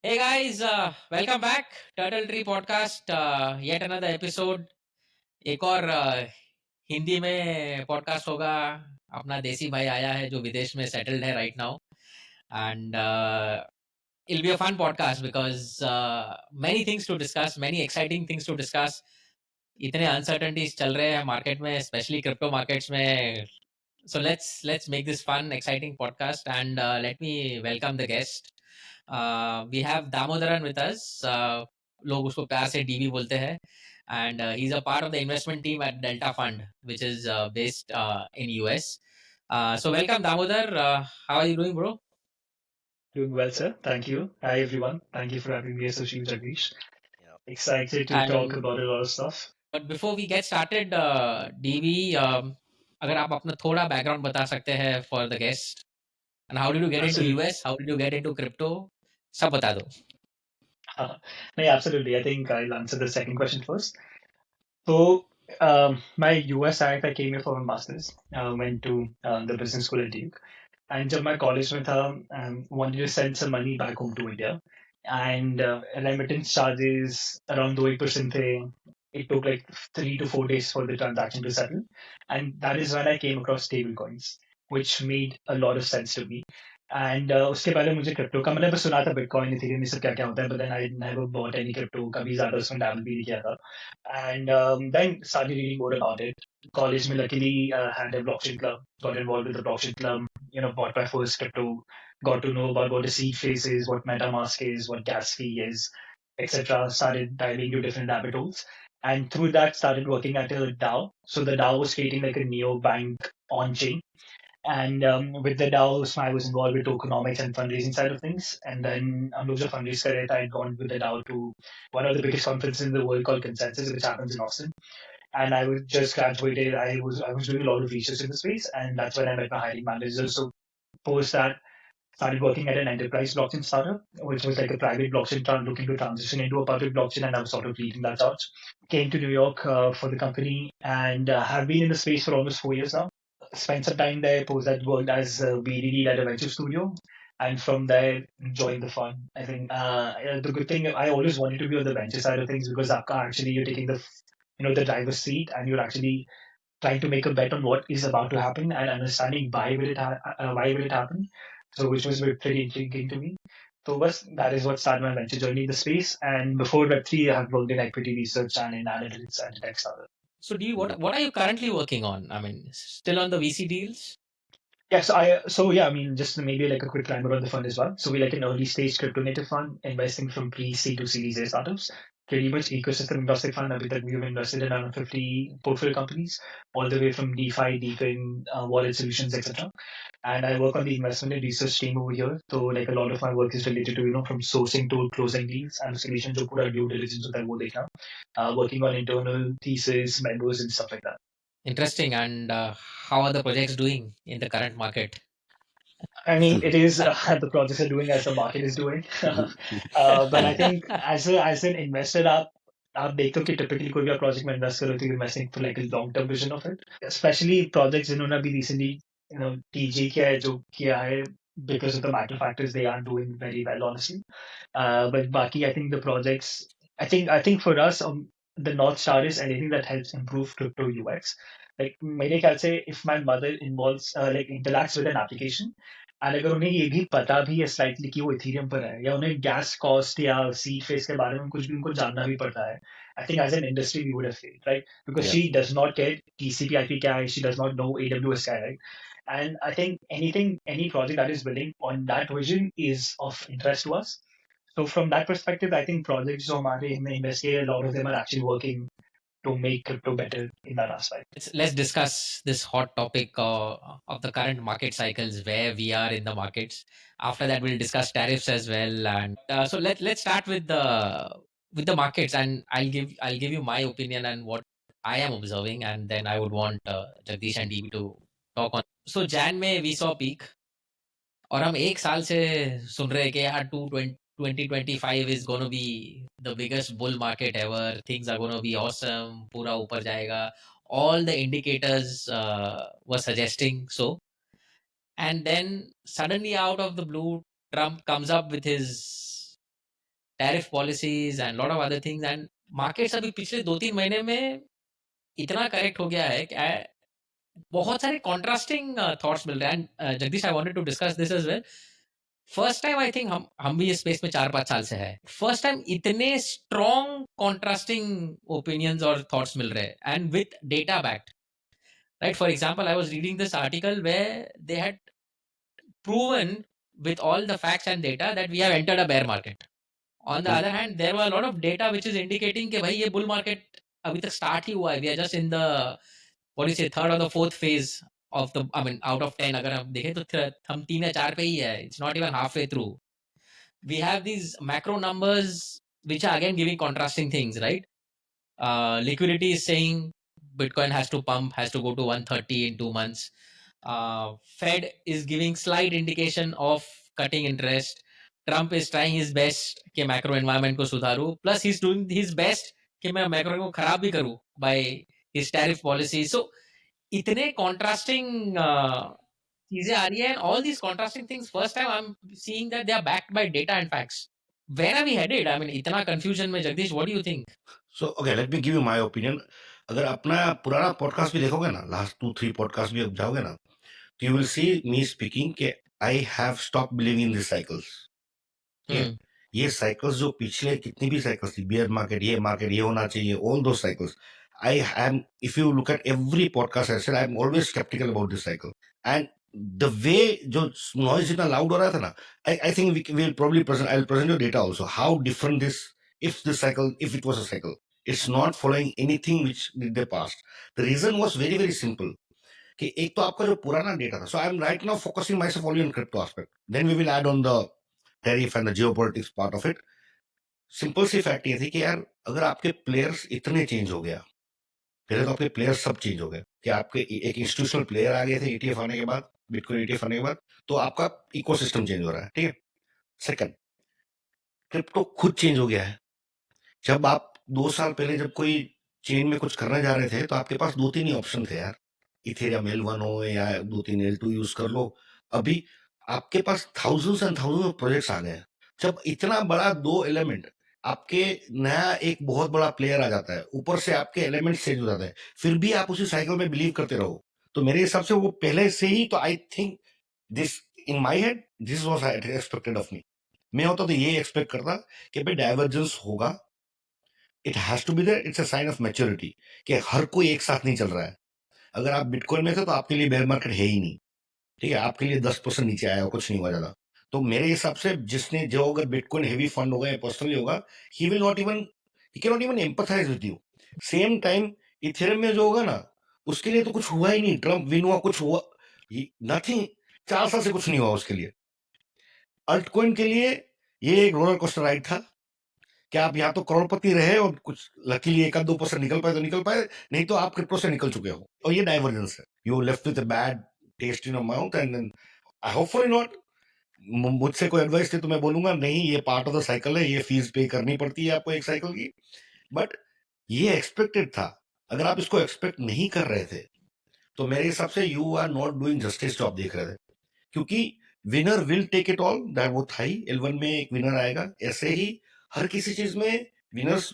Hey guys, welcome back. Turtle Tree Podcast. Yet another episode. एक और हिंदी में podcast होगा. अपना देसी भाई आया है जो विदेश में सेटल्ड है right now. And it'll be a fun podcast because many things to discuss, many exciting things to discuss. इतने uncertainties चल रहे हैं मार्केट में, especially crypto markets में. So let's make this fun, exciting podcast, and let me welcome the guest. We have Damodaran with us. लोग उसको प्यार से डीवी बोलते हैं. And he's a part of the investment team at Delta Fund, which is based in US. So welcome Damodar. How are you doing, bro? Doing well, sir. Thank you. Hi, everyone. Thank you for having me, Sushil Jagdish. Yeah. Excited to talk And about a lot of stuff. but before we get started, DV, अगर आप अपना थोड़ा background बता सकते हैं for the guest. And how did you get into Absolutely. US? How did you get into crypto? सब बता दो. No, yeah, absolutely. I think I'll answer the second question first. So, my US I came here for my master's. Went to the business school at Duke. And जब मैं college में था, wanted to send some money back home to India. And remittance charges around 2% थे. It took like 3 to 4 days for the transaction to settle. And that is when I came across stablecoins, which made a lot of sense to me. And उसके पहले मुझे crypto का मैंने बस सुना था bitcoin Ethereum ये सब क्या क्या होता है, but then I never bought any crypto, कभी ज्यादा उसमें dabble भी नहीं किया था. And then started reading more about it. College में luckily had a blockchain club, got involved with the blockchain club, bought my first crypto, got to know about what a seed phrase is, what MetaMask is, what gas fee is, etc. Started diving into different rabbit holes. And through that, started working at a DAO. So the DAO was creating like a neo bank on chain. And with the DAO, so I was involved with tokenomics and fundraising side of things. And then I'm also fundraise career. I had gone with the DAO to one of the biggest conferences in the world called Consensus, which happens in Austin. And I was just graduated. I was doing a lot of research in the space, and that's when I met my hiring manager. So post that, started working at an enterprise blockchain startup, which was like a private blockchain looking to transition into a public blockchain, and I was sort of leading that charge. Came to New York for the company and have been in the space for almost 4 years now. Spent some time there, post that worked as a BDD at a venture studio. And from there, joined the fund. I think the good thing, I always wanted to be on the venture side of things because actually you're taking the driver's seat and you're actually trying to make a bet on what is about to happen and understanding why will it happen. So which was pretty intriguing to me. So that is what started my venture journey in the space. And before Web3, I have worked in equity research and in analytics and tech startup. So do you what are you currently working on? I mean, still on the VC deals? I mean, just maybe like a quick primer on the fund as well. So we like an early stage crypto native fund, investing from pre-seed to Series A startups. Pretty much ecosystem agnostic fund. Abhi tak we've invested in around 50 portfolio companies, all the way from DeFi, Deepin, wallet solutions, etc. And I work on the investment and research team over here. So like a lot of my work is related to from sourcing to closing deals and solution जो पूरा due diligence होता है वो देखना. Working on internal thesis, members and stuff like that. Interesting. And how are the projects doing in the current market? I mean, it is the projects are doing as the market is doing. But I think as an investor, आप देखते हो कि typically कोई भी आप project में invest करो तो you're investing for like a long term vision of it. Especially projects जिन्होंने अभी recently TG किया है जो किया है because of the macro factors they aren't doing very well honestly. But बाकी I think the projects I think for us the North Star is anything that helps improve crypto UX. Like मेरे ख्याल से if my mother involves like interacts with an application and अगर उन्हें ये भी पता भी है slightly कि वो इथेरियम पर है या उन्हें गैस कॉस्ट या सीड फेस के बारे में कुछ भी उनको जानना भी पड़ता है I think as an industry we would have failed, right? Because Yeah. she does not get TCP IP क्या है, she does not know AWS क्या है, right? And I think any project that is building on that vision is of interest to us. So from that perspective, I think projects जो हमारे में invest किए, a lot of them are actually working to make crypto better in that aspect. Let's discuss this hot topic of the current market cycles, where we are in the markets. After that, we'll discuss tariffs as well. And so let's start with the markets, and I'll give you my opinion and what I am observing, and then I would want Jagdish and DB to talk on. So Jan में we saw peak, और हम एक साल से सुन रहे हैं कि यार 2025 is going to be the biggest bull market ever, things are going to be awesome, पूरा ऊपर जाएगा. All the indicators were suggesting so. And then suddenly out of the blue, Trump comes up with his tariff policies and lot of other things, and markets अभी पिछले 2-3 महीने में इतना correct हो गया है कि बहुत सारे कॉन्ट्रास्टिंग थॉट्स मिल रहे हैं. And Jagdish, I wanted to discuss this as well. First time I think हम भी इस स्पेस में 4-5 साल से है, फर्स्ट टाइम इतने स्ट्रॉन्ग कॉन्ट्रास्टिंग ओपिनियंस और थॉट्स मिल रहे हैं and with data backed. Right, for example, I was reading this article where they had proven with all the facts and data that we have entered a bear market. On the other hand, there were a lot of data which is indicating कि भाई ये bull market अभी तक start ही हुआ है. We are just in the, what do you say, third or the fourth phase of the, I mean, out of 10 अगर हम देखें तो हम 3 या 4 पे ही है. It's not even halfway through. We have these macro numbers which are again giving contrasting things, right? Liquidity is saying Bitcoin has to pump, has to go to 130 in 2 months. Fed is giving slight indication of cutting interest. Trump is trying his best कि macro environment को सुधारूं. Plus he's doing his best कि मैं macro को खराब भी करूं by his tariff policy. So इतने contrasting चीजें आ रही है, and all these contrasting things, first time I'm seeing that they are backed by data and facts. Where are we headed? I mean, इतना confusion में, Jagdish, what do you think? So okay, let me give you my opinion. अगर अपना पुराना podcast भी देखोगे ना, last 2-3 podcast भी जाओगे ना, तो you will see me speaking कि I have stop believing in this cycles. ये साइकिल्स जो पिछले कितनी भी साइकिल्स थी, बियर मार्केट ये होना चाहिए, ऑल दो cycles, I am, if you look at every podcast I said I am always sceptical about this cycle. And the way जो नॉइज इतना लाउड हो रहा था ना, I think we will probably present, I will present your data also how different this, if this cycle, if it was a cycle, it's not following anything which did the past. The reason was very very simple कि एक तो आपका जो पुराना data था. So I am right now focusing myself only on crypto aspect, then we will add on the tariff and the geopolitics part of it. Simple सी fact ये थी कि यार अगर आपके प्लेयर्स इतने चेंज हो गया, पहले तो आपके प्लेयर्स सब चेंज हो गए कि आपके एक इंस्टीट्यूशनल प्लेयर आ गए थे ETF आने के बाद, बिटकॉइन ETF आने के बाद, तो आपका इकोसिस्टम चेंज हो रहा है. ठीक है. सेकंड, क्रिप्टो खुद चेंज हो गया है. जब आप 2 साल पहले जब कोई चेन में कुछ करने जा रहे थे तो आपके पास 2-3 ही ऑप्शन थे यार, इथेरियम L1 हो या 2-3 L2 यूज कर लो. अभी आपके पास thousands and thousands of projects आ गए हैं. जब इतना बड़ा 2 एलिमेंट, आपके नया एक बहुत बड़ा प्लेयर आ जाता है, ऊपर से आपके एलिमेंट चेंज हो जाते हैं, फिर भी आप उसी साइकिल में बिलीव करते रहो, तो मेरे हिसाब से वो पहले से ही, तो I think this in my head this was expected of me. मैं होता तो ये एक्सपेक्ट करता कि भाई डाइवर्जेंस होगा, it has to be there, it's a sign of maturity कि हर कोई एक साथ नहीं चल रहा है. अगर आप बिटकॉइन में थे तो आपके लिए बेयर मार्केट है ही नहीं. ठीक है, आपके लिए 10% नीचे आया, कुछ नहीं हुआ ज्यादा. तो मेरे हिसाब से जिसने जो अगर बिटकॉइन हेवी फंड होगा या पर्सनली होगा, he will not even, he can not even empathise with you. Same time Ethereum में जो होगा ना, उसके लिए तो कुछ हुआ ही नहीं. ट्रम्प विन हुआ, कुछ हुआ नथिंग, 4 साल से कुछ नहीं हुआ उसके लिए. अल्टकॉइन के लिए ये एक रोलर कोस्टर राइड था कि आप यहाँ तो करोड़पति रहे और कुछ लकीली 1-2% निकल पाए तो निकल पाए, नहीं तो आप क्रिप्टो से निकल चुके हो. और ये डाइवर्जेंस है. You left with a bad taste in your mouth and then I hopefully not. मुझसे कोई एडवाइस थी तो मैं बोलूंगा नहीं, ये पार्ट ऑफ द साइकिल है, ये फीस पे करनी पड़ती है आपको एक साइकिल की. बट ये एक्सपेक्टेड था. अगर आप इसको एक्सपेक्ट नहीं कर रहे थे तो मेरे हिसाब से you are not doing justice जो आप देख रहे थे, क्योंकि winner will take it all, that वो था ही. L1 में एक विनर आएगा. ऐसे ही हर किसी चीज में विनर्स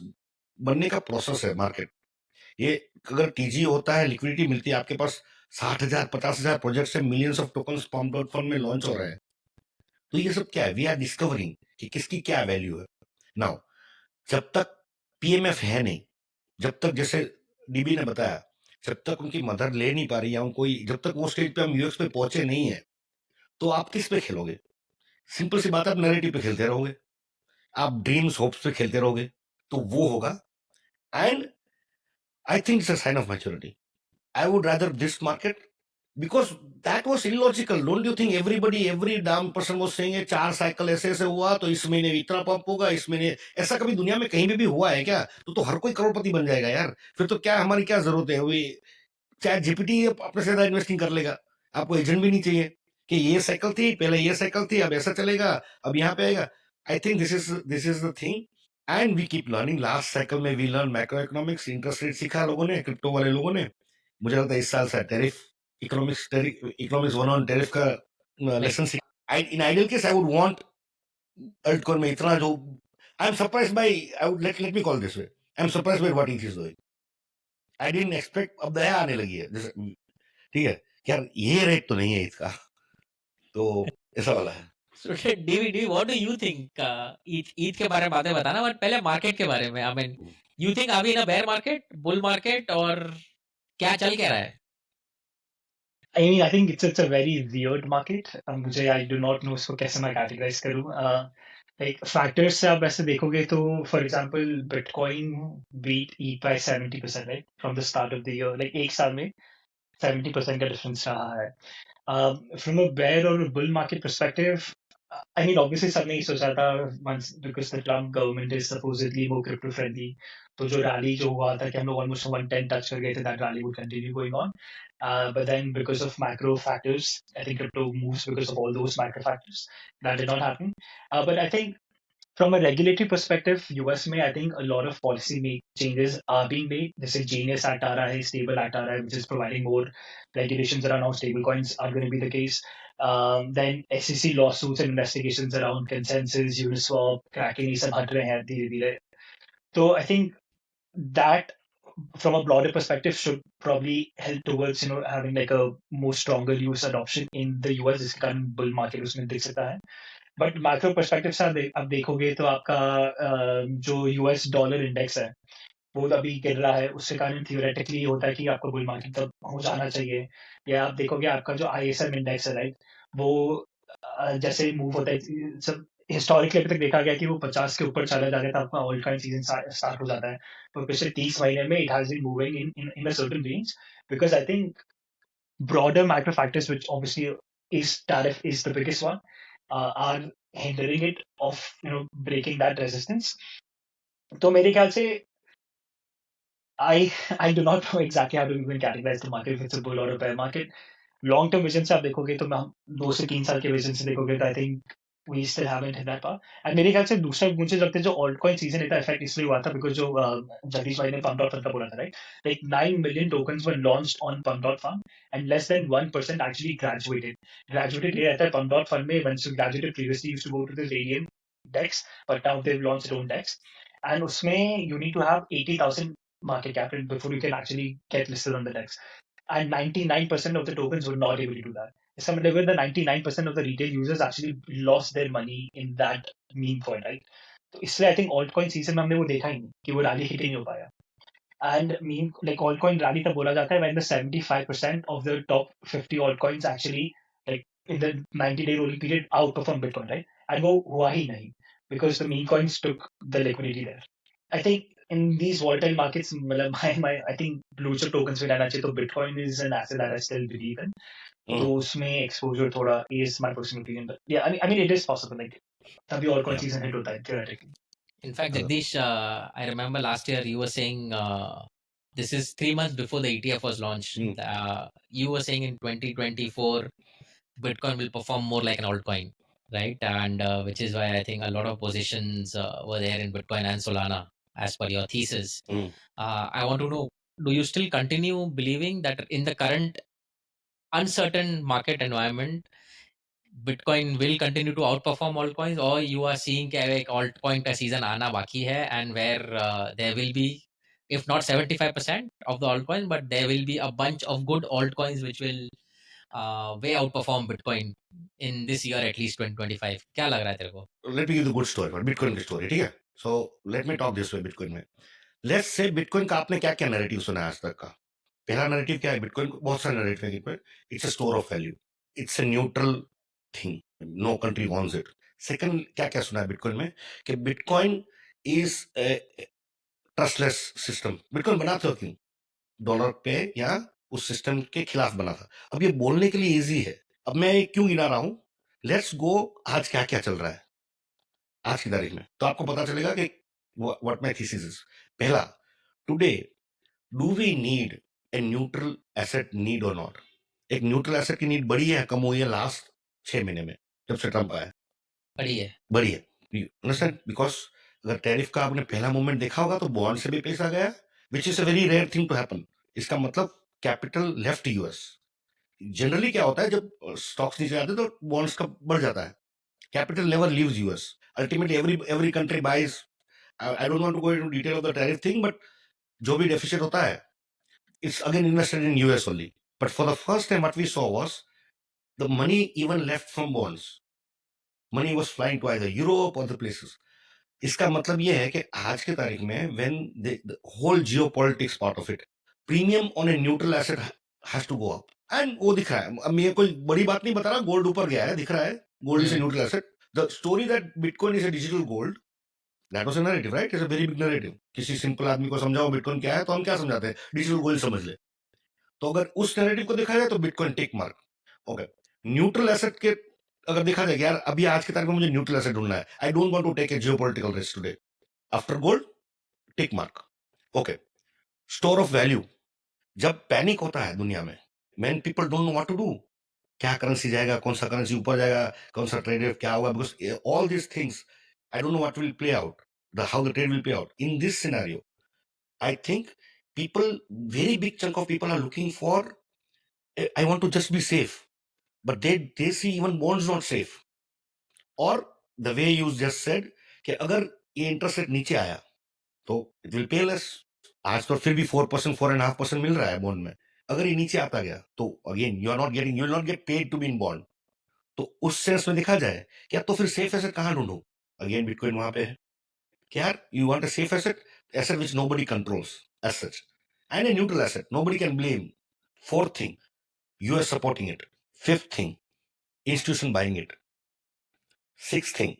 बनने का प्रोसेस है मार्केट. ये अगर टीजी होता है, लिक्विडिटी मिलती है, आपके पास 60,000 50,000 प्रोजेक्ट्स है, मिलियंस ऑफ टोकन्स POM.fund में लॉन्च हो रहे हैं, तो ये सब क्या है, वी आर डिस्कवरिंग कि किसकी क्या वैल्यू है. नाउ जब तक PMF है नहीं, जब तक जैसे डीबी ने बताया, जब तक उनकी मदर ले नहीं पा रही है कोई, जब तक वो स्टेज पे हम यूएक्स पे पहुंचे नहीं है, तो आप किस पे खेलोगे? सिंपल सी बात है, आप नैरेटिव पे खेलते रहोगे, आप ड्रीम्स होप्स पे खेलते रहोगे, तो वो होगा. And I think it's a sign of maturity. I would rather this market because that was illogical. Don't you think everybody, every damn person was saying 4 cycle ऐसे ऐसे हुआ तो इस महीने इतना पंप होगा, इस महीने ऐसा कभी दुनिया में कहीं भी हुआ है क्या? तो हर कोई करोड़पति बन जाएगा यार. फिर तो क्या हमारी क्या जरूरत है? वही चैट जीपीटी अपने से ज्यादा इन्वेस्टिंग कर लेगा. आपको एजेंट भी नहीं चाहिए कि ये साइकिल थी पहले, ये साइकिल थी, अब ऐसा चलेगा, अब यहाँ पे आएगा. I think this is the thing. And we keep learning. Last cycle में we learn macroeconomics, interest rate सीखा लोगों ने, क्रिप्टो वाले लोगों ने. मुझे लगता है इस साल से टैरिफ इकोनॉमिक्स 1 ऑन टैरिफ का लेसन सीखा. In ideal case I would want altcoin में इतना जो I'm surprised by, let me call this way. I'm surprised by what ETH is doing. I didn't expect, अब दया आने लगी है जैसे, ठीक है यार ये रेट तो नहीं है इसका, तो ऐसा वाला है. So DVD, what do you think? ETH के बारे में बातें बताना, बट पहले मार्केट के बारे में. I mean, you think are we in a bear market, bull market, और क्या चल क्या रहा है? I mean, I think it's a very weird market. मुझे I do not know उसको कैसे मैं categorize करूँ. Like factors से आप ऐसे देखोगे तो, for example, Bitcoin beat ETH by 70%, right? From the start of the year. Like एक साल में 70% का difference रहा है. From a bear or a bull market perspective, I mean, obviously सबने ही सोचा था once because the Trump government is supposedly more crypto friendly. तो जो rally जो हुआ था कि हम लोग almost 110 touch कर गए थे, that rally would continue going on. But then because of macro factors, I think crypto moves because of all those macro factors. That did not happen. But I think from a regulatory perspective, US में I think a lot of policy changes are being made. जैसे Genius Act आ रहा है, Stable Act आ रहा है, which is providing more regulations around how stable coins are going to be the case. Then SEC lawsuits and investigations around consensus, Uniswap, Kraken, ये सब हट रहे हैं धीरे धीरे. So I think that from a broader perspective should probably help towards having like a more stronger US adoption in the US. जिसके कारण bull market उसमें दिख सकता है. बट मैक्रो पर्सपेक्टिव से आप देखोगे तो आपका जो यूएस डॉलर इंडेक्स है वो अभी गिर रहा है. उसके कारण थियोरेटिकली होता है कि आपको बुल मार्केट तक हो जाना चाहिए. या आप देखोगे आपका जो आईएसएम इंडेक्स है, राइट, वो जैसे मूव होता है, सब हिस्टोरिकली अभी तक देखा गया कि वो 50 के ऊपर चला जाता है तो आपका ऑल टाइम सीजन स्टार्ट हो जाता है. तो पिछले 30 महीने में it has been moving in a certain range because I think broader macro factors, which obviously is tariff is the biggest one, are hindering it of breaking that resistance. तो मेरे ख्याल से I do not know exactly how to even categorize the market if it's a bull or a bear market. Long term vision से आप देखोगे तो हम 2 से 3 साल के vision से देखोगे तो I think we still haven't hit that part. And मेरे ख्याल से दूसरा मुझे लगता है जो altcoin season इतना effect इसलिए हुआ था because जो जगदीश भाई ने pump.fund का बोला था, right? Like 9 million tokens were launched on pump.fund and less than 1% actually graduated. Graduated ये रहता है pump.fund में once you graduated previously used to go to the Radium DEX, but now they've launched their own DEX. And उसमें you need to have 80,000 market cap before you can actually get listed on the DEX. And 99% of the tokens were not able to do that. Some the 99% of the retail users actually lost their money in that meme coin, right? तो इसलिए I think altcoin season में हमने वो देखा ही नहीं कि वो rally hit ही नहीं हो पाया. And meme like altcoin rally तब बोला जाता है when the 75% of the top 50 altcoins actually like in the 90-day rolling period outperform Bitcoin, right? And वो हुआ ही नहीं because the meme coins took the liquidity there. I think in these volatile markets, my I think blue chip tokens में रहना चाहिए. तो Bitcoin is an asset that I still believe in. तो उसमें exposure थोड़ा is my personal opinion. But yeah, I mean it is possible. Like तभी और कौन season hit होता है theoretically. In fact, Jagdish, I remember last year you were saying this is 3 months before the ETF was launched. You were saying in 2024 Bitcoin will perform more like an altcoin, right? And which is why I think a lot of positions were there in Bitcoin and Solana, as per your thesis. I want to know, do you still continue believing that in the current uncertain market environment, Bitcoin will continue to outperform altcoins, or you are seeing कि एक altcoin का season आना बाकी है and where there will be, if not 75% of the altcoins, but there will be a bunch of good altcoins which will way outperform Bitcoin in this year at least 2025. क्या लग रहा है तेरे को? Let me give the good story for Bitcoin की story, ठीक है? So let me talk this way Bitcoin में. Let's say Bitcoin का आपने क्या क्या narrative सुना है आज तक का? पहला narrative क्या है? Bitcoin बहुत सारे narrative है Bitcoin. It's a store of value. It's a neutral thing. No country wants it. Second क्या क्या सुना है Bitcoin में? कि Bitcoin is a trustless system. Bitcoin बना था क्यों? डॉलर पे या उस सिस्टम के खिलाफ बना था. अब ये बोलने के लिए इजी है. अब मैं क्यों गिना रहा हूं? लेट्स गो आज क्या क्या चल रहा है आज की तारीख में, तो आपको पता चलेगा कि व्हाट माय थीसिस इज. पहला, today do we need a neutral asset need और नॉट? एक न्यूट्रल एसेट की नीड बढ़ी है कम हुई है लास्ट 6 महीने में जब से ट्रम्प आया? बढ़ी है. अंडरस्टैंड? बिकॉज अगर टैरिफ का आपने पहला मूवमेंट देखा होगा तो बॉन्ड से भी पैसा गया, which is a very rare thing to happen. इसका मतलब कैपिटल लेफ्ट यूएस. जनरली क्या होता है जब स्टॉक्स नीचे आते हैं तो बॉन्ड्स का बढ़ जाता है. Capital never leaves US. Ultimately every country buys I don't want to go into detail of the tariff thing, but जो भी deficit होता है, it's again invested in US only. But for the first time, what we saw was the money even left from bonds. Money was flying to either Europe or the places. इसका मतलब ये है कि आज के तारीख में when the whole geopolitics part of it, premium on a neutral asset has to go up. And वो दिख रहा है. अब मैं कोई बड़ी बात नहीं बता रहा, गोल्ड ऊपर गया है, दिख रहा है. Gold is a neutral asset. The story that Bitcoin is a digital gold, that was a narrative, right? It's a very big narrative. किसी सिंपल आदमी को समझाओ बिटकॉइन क्या है तो हम क्या समझाते हैं, डिजिटल गोल्ड समझ ले. तो अगर उस नैरेटिव को देखा जाए तो बिटकॉइन टिक मार्क. ओके, न्यूट्रल एसेट के अगर देखा जाए यार अभी आज की तारीख में मुझे न्यूट्रल एसेट ढूंढना है, I don't want to take a geopolitical risk today. After gold tick mark. Okay, store of value. जब पैनिक होता है दुनिया में, many people don't know what to do, क्या करेंसी जाएगा, कौन सा करेंसी ऊपर जाएगा, कौन सा ट्रेड रेट क्या होगा, because all this things I don't know what will play out, how the trade will play out. In this scenario, I think people, very big chunk of people are looking for, I want to just be safe, but they see even bonds not safe. Or the way you just said कि अगर ये interest rate नीचे आया तो it will pay less. आज तो फिर भी 4%, 4.5% मिल रहा है बॉन्ड में. अगर ये नीचे आता गया तो again you will not get paid to be in bond. तो उस सेंस में देखा जाए क्या तो फिर सेफ एसेट कहाँ ढूंढूं? अगेन बिटकॉइन वहां पे है. यार you want a safe asset which nobody controls as such, and a neutral asset nobody can blame. Fourth thing, US supporting it. Fifth thing, institution buying it. Sixth thing,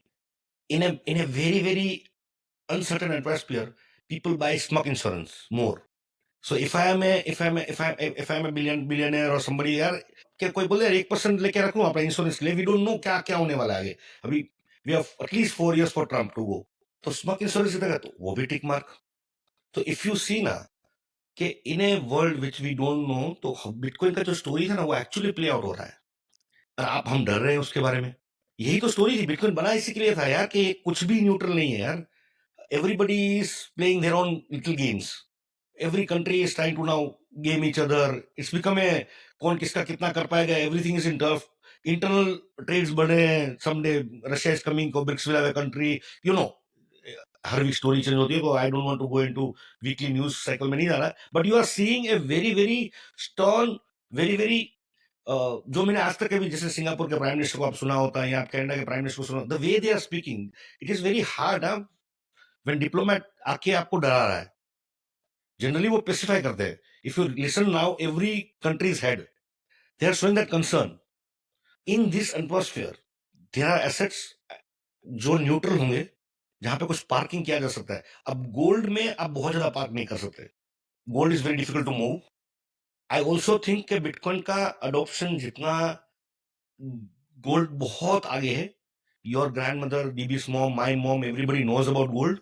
in a very very uncertain atmosphere, people buy smug insurance more. So if I am a billionaire or somebody, यार क्या कोई बोले 1% लेके रख लूं अपना insurance के लिए, we don't know क्या क्या होने वाला है आगे. अभी we have at least 4 years for Trump to go. तो स्मग इंश्योरेंस देगा तो वो भी टिक मार्क. तो इफ यू सी ना कि in a world which we don't know, तो बिटकॉइन का जो स्टोरी था ना वो एक्चुअली प्ले आउट हो रहा है. और आप हम डर रहे हैं उसके बारे में. यही तो स्टोरी थी. बिटकॉइन बना इसी के लिए था यार कि कुछ भी न्यूट्रल नहीं है यार. Everybody is playing their own little games. Every country is trying to now game each other. It's become a कौन किसका कितना कर पाएगा. Everything is in tough. Internal trades बढ़े हैं. समडे रशिया इज कमिंग, को BRICS will have a country, you know. हर week story change होती है, तो I don't want to go into weekly news cycle में नहीं जा रहा है. But you are seeing a very very stern, very very, जो मैंने आज तक कभी जैसे सिंगापुर के प्राइम मिनिस्टर को आप सुना होता है या आप कनाडा के प्राइम मिनिस्टर को सुना, the way they are speaking, it is very hard. When diplomat आके आपको डरा रहा है, जनरली वो स्पेसिफाई करते हैं. If you listen now, every countries head, they are showing that concern. In this atmosphere there are assets जो neutral होंगे, जहां पे कुछ पार्किंग किया जा सकता है. अब गोल्ड में आप बहुत ज्यादा पार्क नहीं कर सकते. Gold is very difficult to move. I also think कि बिटकॉइन का अडोप्शन जितना गोल्ड बहुत आगे है. योर ग्रैंड मदर, बीबी's mom, my mom, everybody knows about gold.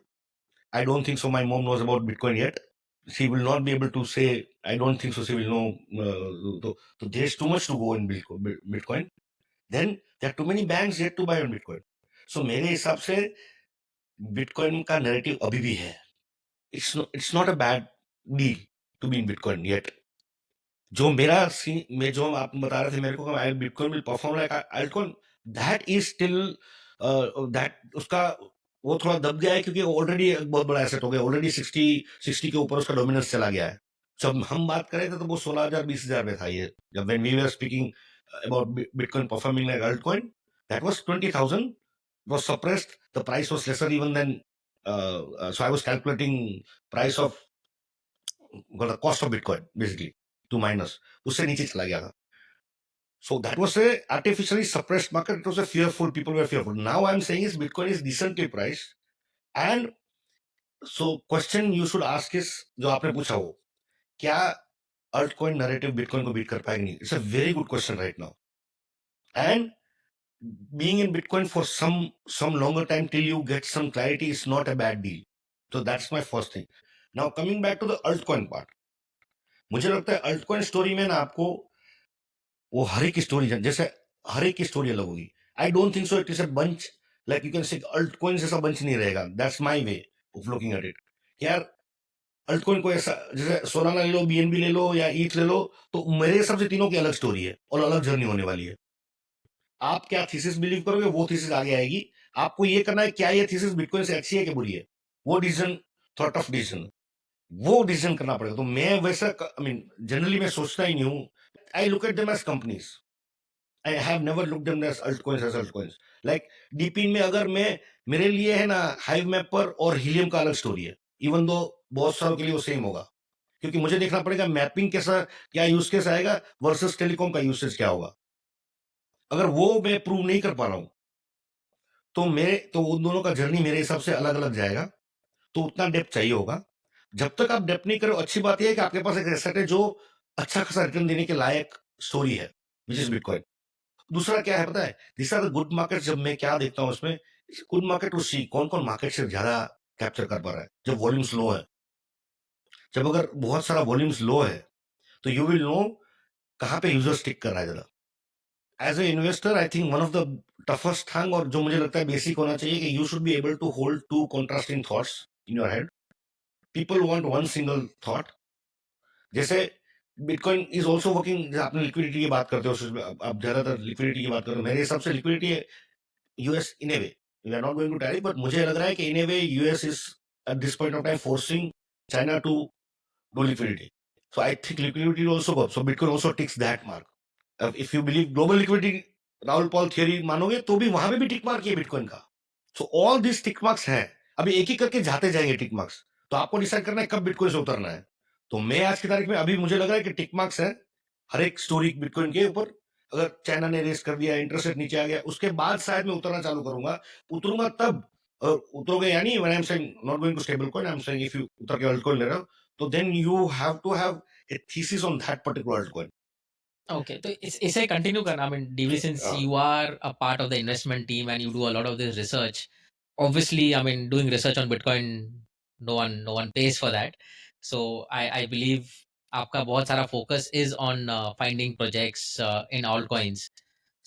I don't think so my mom knows about Bitcoin yet. She will not be able to say, I don't think so she will know. So there's too much to go in Bitcoin. Then there are too many banks yet to buy on Bitcoin. So मेरे हिसाब से bitcoin का narrative अभी भी है. It's not a bad deal to be in Bitcoin yet. जो मैं जो आप बता रहे थे मेरे को, Bitcoin will perform like altcoin, that is still that उसका वो थोड़ा दब गया है क्योंकि ऑलरेडी एक बहुत बड़ा एसेट हो गया. ऑलरेडी 60 के ऊपर उसका डोमिनेंस चला गया है. जब हम बात करें थे तो वो 16,000 20,000 में था. ये जब when we were speaking about Bitcoin performing like altcoin, that was 20,000. Was suppressed, the price was lesser even than, so I was calculating price of, well, the cost of Bitcoin basically to miners, उससे नीचे चला गया था. So that was a artificially suppressed market. It was a fearful, people were fearful. Now I'm saying is Bitcoin is decently priced. And so question you should ask is, जो आपने पूछा वो, क्या altcoin narrative Bitcoin को beat कर पाएगी नहीं? It's a very good question right now. And being in Bitcoin for some longer time till you get some clarity is not a bad deal. So that's my first thing. Now coming back to the altcoin part, मुझे लगता है altcoin story में ना आपको वो हर एक की story, जैसे हर एक की स्टोरी अलग होगी. आई don't think so it is a bunch like you can say altcoin जैसा बंच नहीं रहेगा. That's my way of looking at it. यार altcoin को ऐसा जैसे सोलाना ले लो, BNB ले लो या ETH ले लो, तो मेरे हिसाब से तीनों की अलग स्टोरी है और अलग जर्नी होने वाली है. आप क्या थीसिस बिलीव करोगे वो थीसिस आगे आएगी. आपको ये करना है क्या ये थीसिस बिटकॉइन से अच्छी है कि बुरी है. वो डिसीजन थोड़ा टफ डिसीजन, वो डिसीजन करना पड़ेगा। तो मैं वैसा आई मीन जनरली मैं सोचता ही नहीं हूँ। I look at them as companies, I have never looked them as altcoins as altcoins. Like DePIN में अगर मैं, मेरे लिए है ना हाइव मैपर और हीलियम का अलग स्टोरी है, इवन दो बहुत सालों के लिए वो सेम होगा, क्योंकि मुझे देखना पड़ेगा मैपिंग कैसा, क्या यूज केस आएगा वर्सेस टेलीकॉम का यूसेज क्या होगा। अगर वो मैं प्रूव नहीं कर पा रहा हूँ तो मेरे, तो उन दोनों का जर्नी मेरे हिसाब से अलग अलग जाएगा। तो उतना डेप्थ चाहिए होगा। जब तक आप डेप्थ नहीं करो, अच्छी बात यह है कि आपके पास एक एसेट है जो अच्छा खासा रिटर्न देने के लायक स्टोरी है, विच इज बिटकॉइन। दूसरा क्या है पता है, this are the good market. जब मैं क्या देखता हूँ उसमें, गुड मार्केट टू सी कौन कौन मार्केट से ज्यादा कैप्चर कर पा रहा है। जब वॉल्यूम्स लो है, जब अगर बहुत सारा वॉल्यूम्स लो है, तो यू विल नो कहाँ पे यूजर स्टिक कर रहा है ज्यादा। As a investor I think one of the toughest thing, और जो मुझे लगता है बेसिक होना चाहिए, कि you should be able to hold two contrasting thoughts in your head. People want one single thought. जैसे बिटकॉइन इज ऑल्सो वर्किंग, आपने लिक्विडिटी की बात करते हो, आप ज्यादातर लिक्विडिटी की बात करते हो। मेरे हिसाब से liquidity US in a way, we are not going to tariff, but मुझे लग रहा है कि in a way US is at this point of time forcing China to do liquidity. So I think liquidity will also go up. So Bitcoin also ticks that mark. If you believe global liquidity, Rahul Paul theory मानोगे, तो भी वहां पे भी tick mark है bitcoin का। So all this tick marks हैं, अभी एक एक करके जाते जाएंगे टिक मार्क्स। तो आपको डिसाइड करना है कब बिटकॉइन से उतरना है। तो मैं आज की तारीख में अभी मुझे लग रहा है कि टिक मार्क्स है हर एक स्टोरी बिटकॉइन के ऊपर। अगर चाइना ने रेस कर दिया, इंटरेस्ट रेट नीचे आ गया, उसके बाद शायद मैं उतरना चालू करूंगा। उतरूंगा तब, और उतरोगे यानी when I am saying not going to stable coin, I am saying if you उतर के अल्टकॉइन ले रहे हो, तो then you have to have a thesis on that particular altcoin. Okay, तो इसे कंटिन्यू करना, I mean DV, since you are a part of the investment team and you do a lot of this research, obviously, I mean, doing research on Bitcoin, no one pays for that. So I believe आपका बहुत सारा focus is on finding projects in altcoins.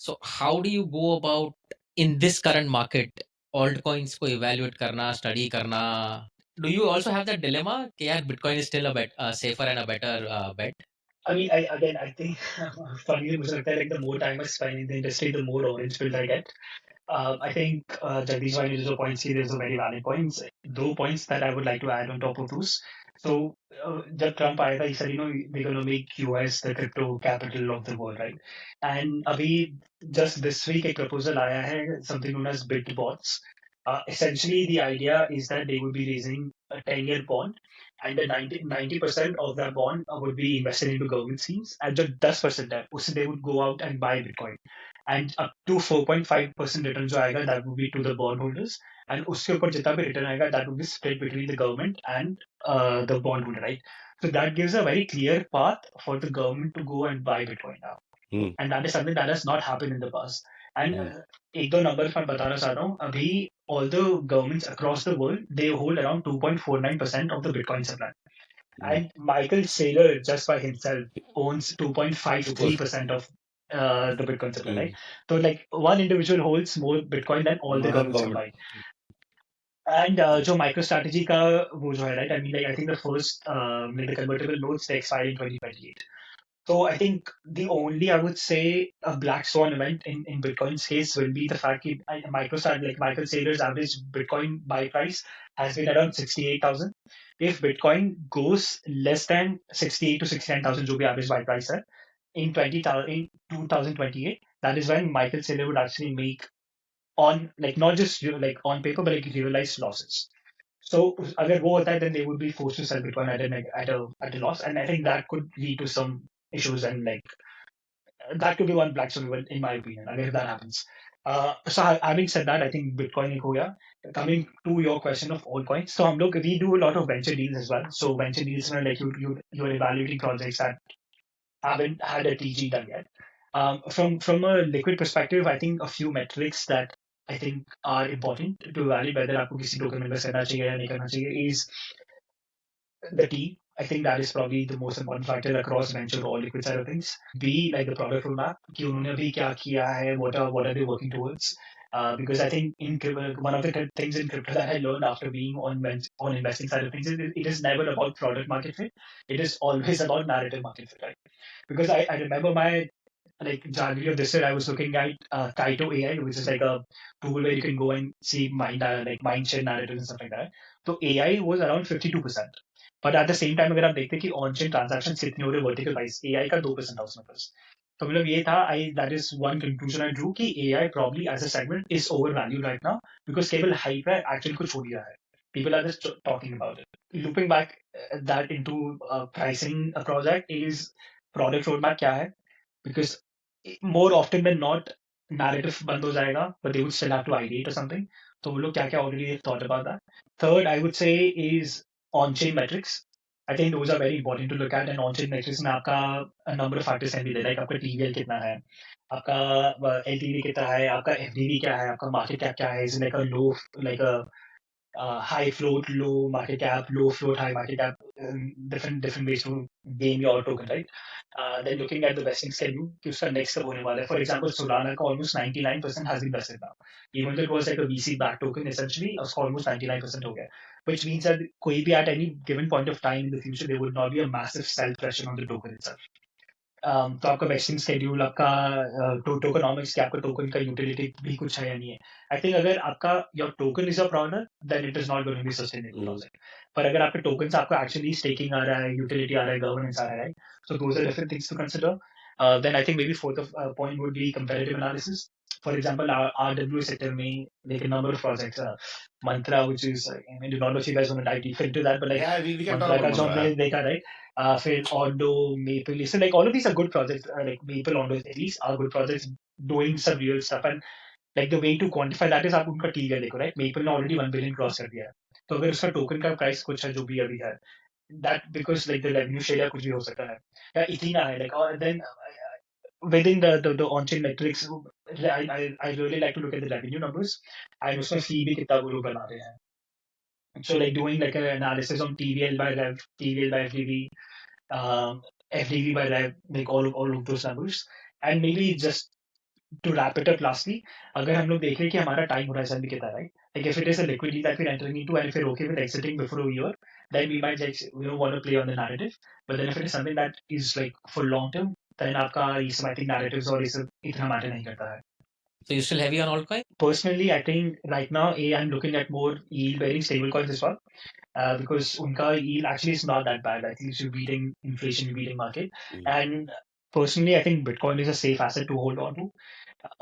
So how do you go about in this current market altcoins को evaluate करना, study करना? Do you also have that dilemma कि यार Bitcoin is still a safer and a better bet? I mean, I think funny मुझे लगता है like the more time I spend in the industry, the more orange pills I get. I think Jagdish Bhai ne jo points here is a very valid points. Two points that I would like to add on top of those. So, जब Trump आया था, he said, you know, we're going to make US the crypto capital of the world, right? And अभी just this week एक proposal आया है, something known as Bitbots. Essentially, the idea is that they would be raising a 10-year bond, and the 90% of that bond would be invested into government schemes, and the 10% है, उससे they would go out and buy Bitcoin. And up to 4.5% return जो आएगा, that would be to the bondholders. And उसके ऊपर जितना भी return आएगा, that would be split between the government and the bondholder, right? So that gives a very clear path for the government to go and buy Bitcoin now. And that is something that has not happened in the past. And एक दो numbers मैं बताना चाहता हूँ अभी, all the governments across the world, they hold around 2.49% of the Bitcoin supply. And Michael Saylor, just by himself, owns 2.53% of the Bitcoin supply, right? So like one individual holds more Bitcoin than all the governments combined. And जो MicroStrategy का वो जो है, right? I mean, like I think the first like the convertible notes they expire in 2028. So I think the only, I would say, a black swan event in Bitcoin's case will be the fact that MicroStrategy, like Michael Saylor's average Bitcoin buy price has been around 68,000. If Bitcoin goes less than 68 to 69,000, जो भी average buy price है, in 2028, that is when Michael Saylor would actually make on, like, not just like on paper, but like realized losses. So अगर वो होता है, then they would be forced to sell Bitcoin at a loss, and I think that could lead to some issues, and like that could be one black swan event in my opinion. If that happens. So having said that, I think Bitcoin एक हो गया. Coming to your question of altcoins, so we do a lot of venture deals as well. So venture deals are like you're evaluating projects that haven't had a TG done yet. From a liquid perspective, I think a few metrics that I think are important to evaluate whether आपको किसी token में invest करना चाहिए या नहीं करना चाहिए is the team. I think that is probably the most important factor across venture or liquid side of things. B, like the product roadmap, कि उन्होंने अभी क्या किया है, what are they working towards? Because I think in one of the things in crypto that I learned after being on investing side of things is it is never about product market fit. It is always about narrative market fit, right? Because I remember my like January of this year, I was looking at Kaito AI, which is like a tool where you can go and see mind share narratives and stuff like that. तो AI was around 52%. But at the same time अगर आप देखते हैं कि on chain transaction कितने हो रहे vertical wise, AI का 2% था उसमें बस। तो मतलब ये था, I that is one conclusion I drew कि AI probably as a segment is overvalued right now, because केवल हाइप है, एक्चुअली कुछ हो गया है, people are just talking about it. Looping back that into pricing a project is product roadmap क्या है, because more often than not narrative बंद हो जाएगा, but they would still have to ideate or something. तो वो लोग क्या क्या already they've thought about that. Third, I would say is on-chain metrics. I think those are very important to look at, and on-chain metrics में आपका a number of factors can be there, like आपका TVL कितना है, आपका LTV कितना है, आपका FDV क्या है, आपका market cap क्या है, is it like a low, like a high float, low market cap, low float, high market cap, different ways to game your token, right? Then looking at the vesting schedule, कि उसका next कब होने वाला है. For example, Solana का almost 99% has been vested now. Even though it was like a VC backed token, essentially, उसका almost 99% हो गया. Which means that कोई भी at any given point of time in the future, there would not be a massive sell pressure on the token itself. तो आपका wasting schedule, आपका tokenomics, क्या आपका टोकन का यूटिलिटी भी कुछ है या नहीं है. आई थिंक अगर आपका your token is a product, then it is not going to be sustainable project. पर अगर आपके टोकन से आपका एक्चुअली स्टेकिंग आ रहा है, यूटिलिटी आ रहा है, गवर्नेंस आ रहा है, so those are different things to consider. Then I think maybe fourth point would be competitive analysis. For example, our RWA sector में like a number of projects, Mantra, which is I do not know if you guys want to dive deep into that, but like Yeah, we can talk Mantra about का जो Mantra. हमने देखा, right? फिर Ondo, Maple, so like all of these are good projects. Like Maple, Ondo at least are good projects doing some real stuff. And like the way to quantify that is आप उनका TVL देखो, right? Maple ने already 1 billion cross कर दिया है. तो अगर उसका टोकन का प्राइस कुछ है जो भी अभी है, that because like the revenue share या कुछ भी हो सकता है, या इतना है, like और then within the on-chain metrics, I really like to look at the revenue numbers and उसमें fee भी कितना वो लोग बना रहे हैं. So like doing like an analysis on TVL by rev, TVL by FDV, FDV by rev, like all of those numbers, and maybe just to wrap it up lastly, अगर हम लोग देखें कि हमारा time horizon भी कितना है, right? Like if it is a liquidity that we're entering into and if we're okay with exiting before a year, then we might like want to play on the narrative. But then if it is something that is like for long term, then आपका ये सब I think narratives और ये सब इतना matter नहीं करता है. So you still heavy on altcoin? Personally, I think right now, I'm looking at more yield-bearing stablecoins as well, because unka yield actually is not that bad. I think it's beating inflation, beating market. And personally, I think Bitcoin is a safe asset to hold on to.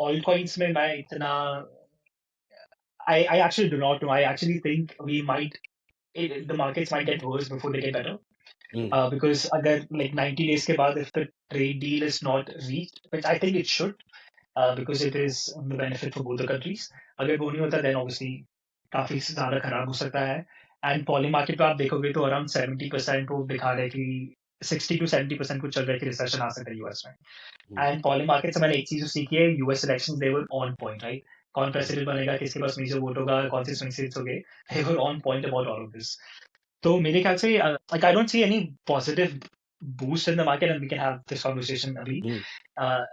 Altcoins mein main itna, I actually do not know. I actually think the markets might get worse before they get better. Because agar like 90 days ke baad, if the trade deal is not reached, which I think it should, because it is the benefit for both the countries. अगर वो नहीं होता, then obviously काफी ज़्यादा खराब हो सकता है. And poly market पे आप देखोगे तो around 70% वो दिखा रहे हैं कि 60 to 70% कुछ चल रहा है कि recession आ सकता है US में. And poly market से मैंने एक चीज़ सीखी है, US elections they were on point, right? कौन president बनेगा, किसके पास major vote होगा, कौन से swing states होंगे, they were on point about all of this. तो मेरे ख्याल से like I don't see any positive boost in the market, and we can have this conversation अभी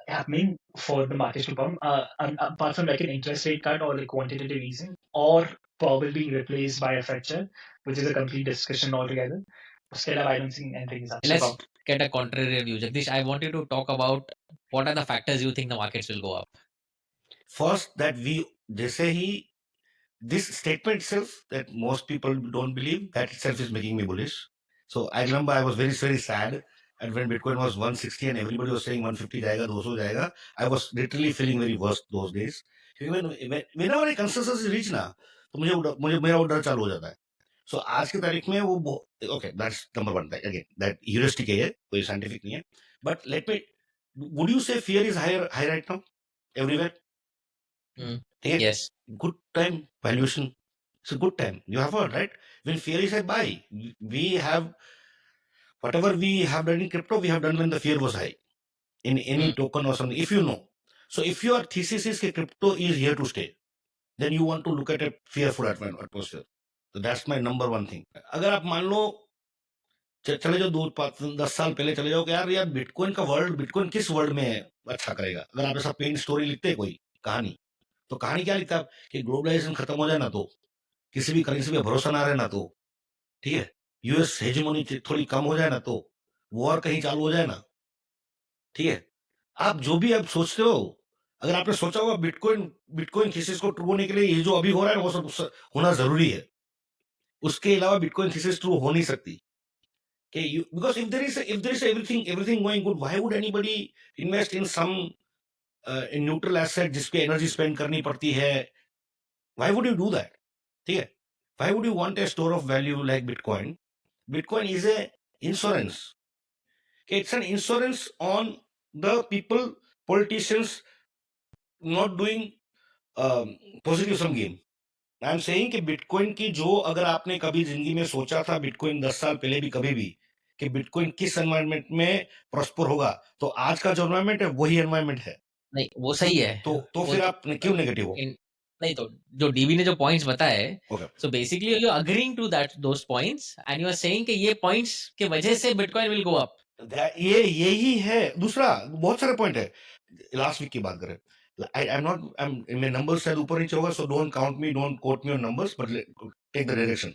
happening for the markets to pump, apart from like an interest rate cut or like quantitative easing, or probably being replaced by a fracture, which is a complete discussion altogether. उसके अलावा I don't see anything is Let's about. get a contrary view. Jagdish, I want you to talk about what are the factors you think the markets will go up. First, that जैसे ही this statement itself that most people don't believe, that itself is making me bullish. So I remember I was very, very sad, and when Bitcoin was 160 and everybody was saying 150 जाएगा, 200 जाएगा, I was literally feeling very worse those days. Whenever a consensus is reached ना, तो मुझे मेरा वो डर चालू हो जाता है. So आज की तारीख में वो okay, that's number one. Again, that heuristic है, कोई scientific नहीं है. But would you say fear is high right now everywhere? Yes. Good time valuation. It's a good time. You have heard, right? When fear is high, buy. We have whatever we have done in crypto, we have done when the fear was high. In any token or something, if you know. So if your thesis is that crypto is here to stay, then you want to look at a fearful atmosphere. So that's my number one thing. अगर आप मान लो चले जाओ 10 साल पहले चले जाओ कि यार बिटकॉइन किस वर्ल्ड में अच्छा करेगा. अगर आप ऐसा पेन स्टोरी लिखते कोई कहानी, तो कहानी क्या लिखता है कि ग्लोबलाइजेशन खत्म हो जाए ना, तो किसी भी करेंसी पे भरोसा ना रहे ना, तो ठीक है, यूएस हेजेमोनी थोड़ी कम हो जाए ना, तो वॉर कहीं चालू हो जाए ना, ठीक है, आप जो भी आप सोचते हो, अगर आपने सोचा होगा बिटकॉइन थीसिस को ट्रू होने के लिए ये जो अभी हो रहा है वो सब होना जरूरी है, उसके अलावा बिटकॉइन थीसिस ट्रू हो नहीं सकती कि you because if there is everything going good why would anybody invest in some in neutral asset जिसपे एनर्जी स्पेंड करनी पड़ती है why would you do that ठीक है why would you want a store of value like bitcoin is a insurance it's an insurance on the people politicians not doing positive sum game I am saying कि bitcoin की जो अगर आपने कभी जिंदगी में सोचा था बिटकॉइन 10 साल पहले भी कभी भी कि बिटकॉइन किस एनवायरनमेंट में प्रॉस्पर होगा तो आज का जो एनवायरनमेंट है वही एनवायरनमेंट है नहीं वो सही है तो वो फिर आप क्यों नेगेटिव हो नहीं तो जो डीबी ने जो पॉइंट्स बताए okay so basically you agreeing to that those points and you are saying कि ये पॉइंट्स के वजह से बिटकॉइन विल गो अप ये यही है दूसरा बहुत सारे पॉइंट है लास्ट वीक की बात करें I'm not मेरे नंबर्स शायद ऊपर नीचे होगा so don't count me don't quote me on numbers but take the direction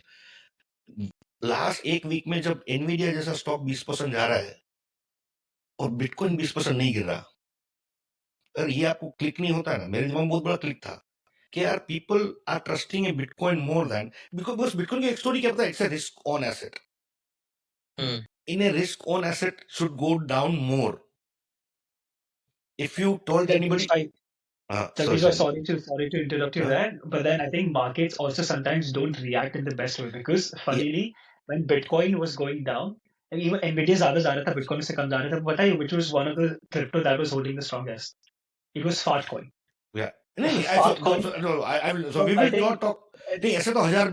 last एक वीक में जब एनवीडिया जैसा स्टॉक 20% जा रहा है और बिटकॉइन 20% नहीं गिर रहा अगर ये आपको क्लिक नहीं होता है ना मेरे दिमाग में बहुत बड़ा क्लिक था कि यार people are trusting a Bitcoin more than because Bitcoin की एक स्टोरी क्या पता है it's a risk on asset in a risk on asset should go down more if you told anybody Sorry to interrupt you there, but then I think markets also sometimes don't react in the best way because funnily when Bitcoin was going down and even Nvidia ज़्यादा जा रहा था Bitcoin से कम जा रहा था पता है which was one of the crypto that was holding the strongest it was Fartcoin yeah so we will not talk नहीं ऐसे तो हजार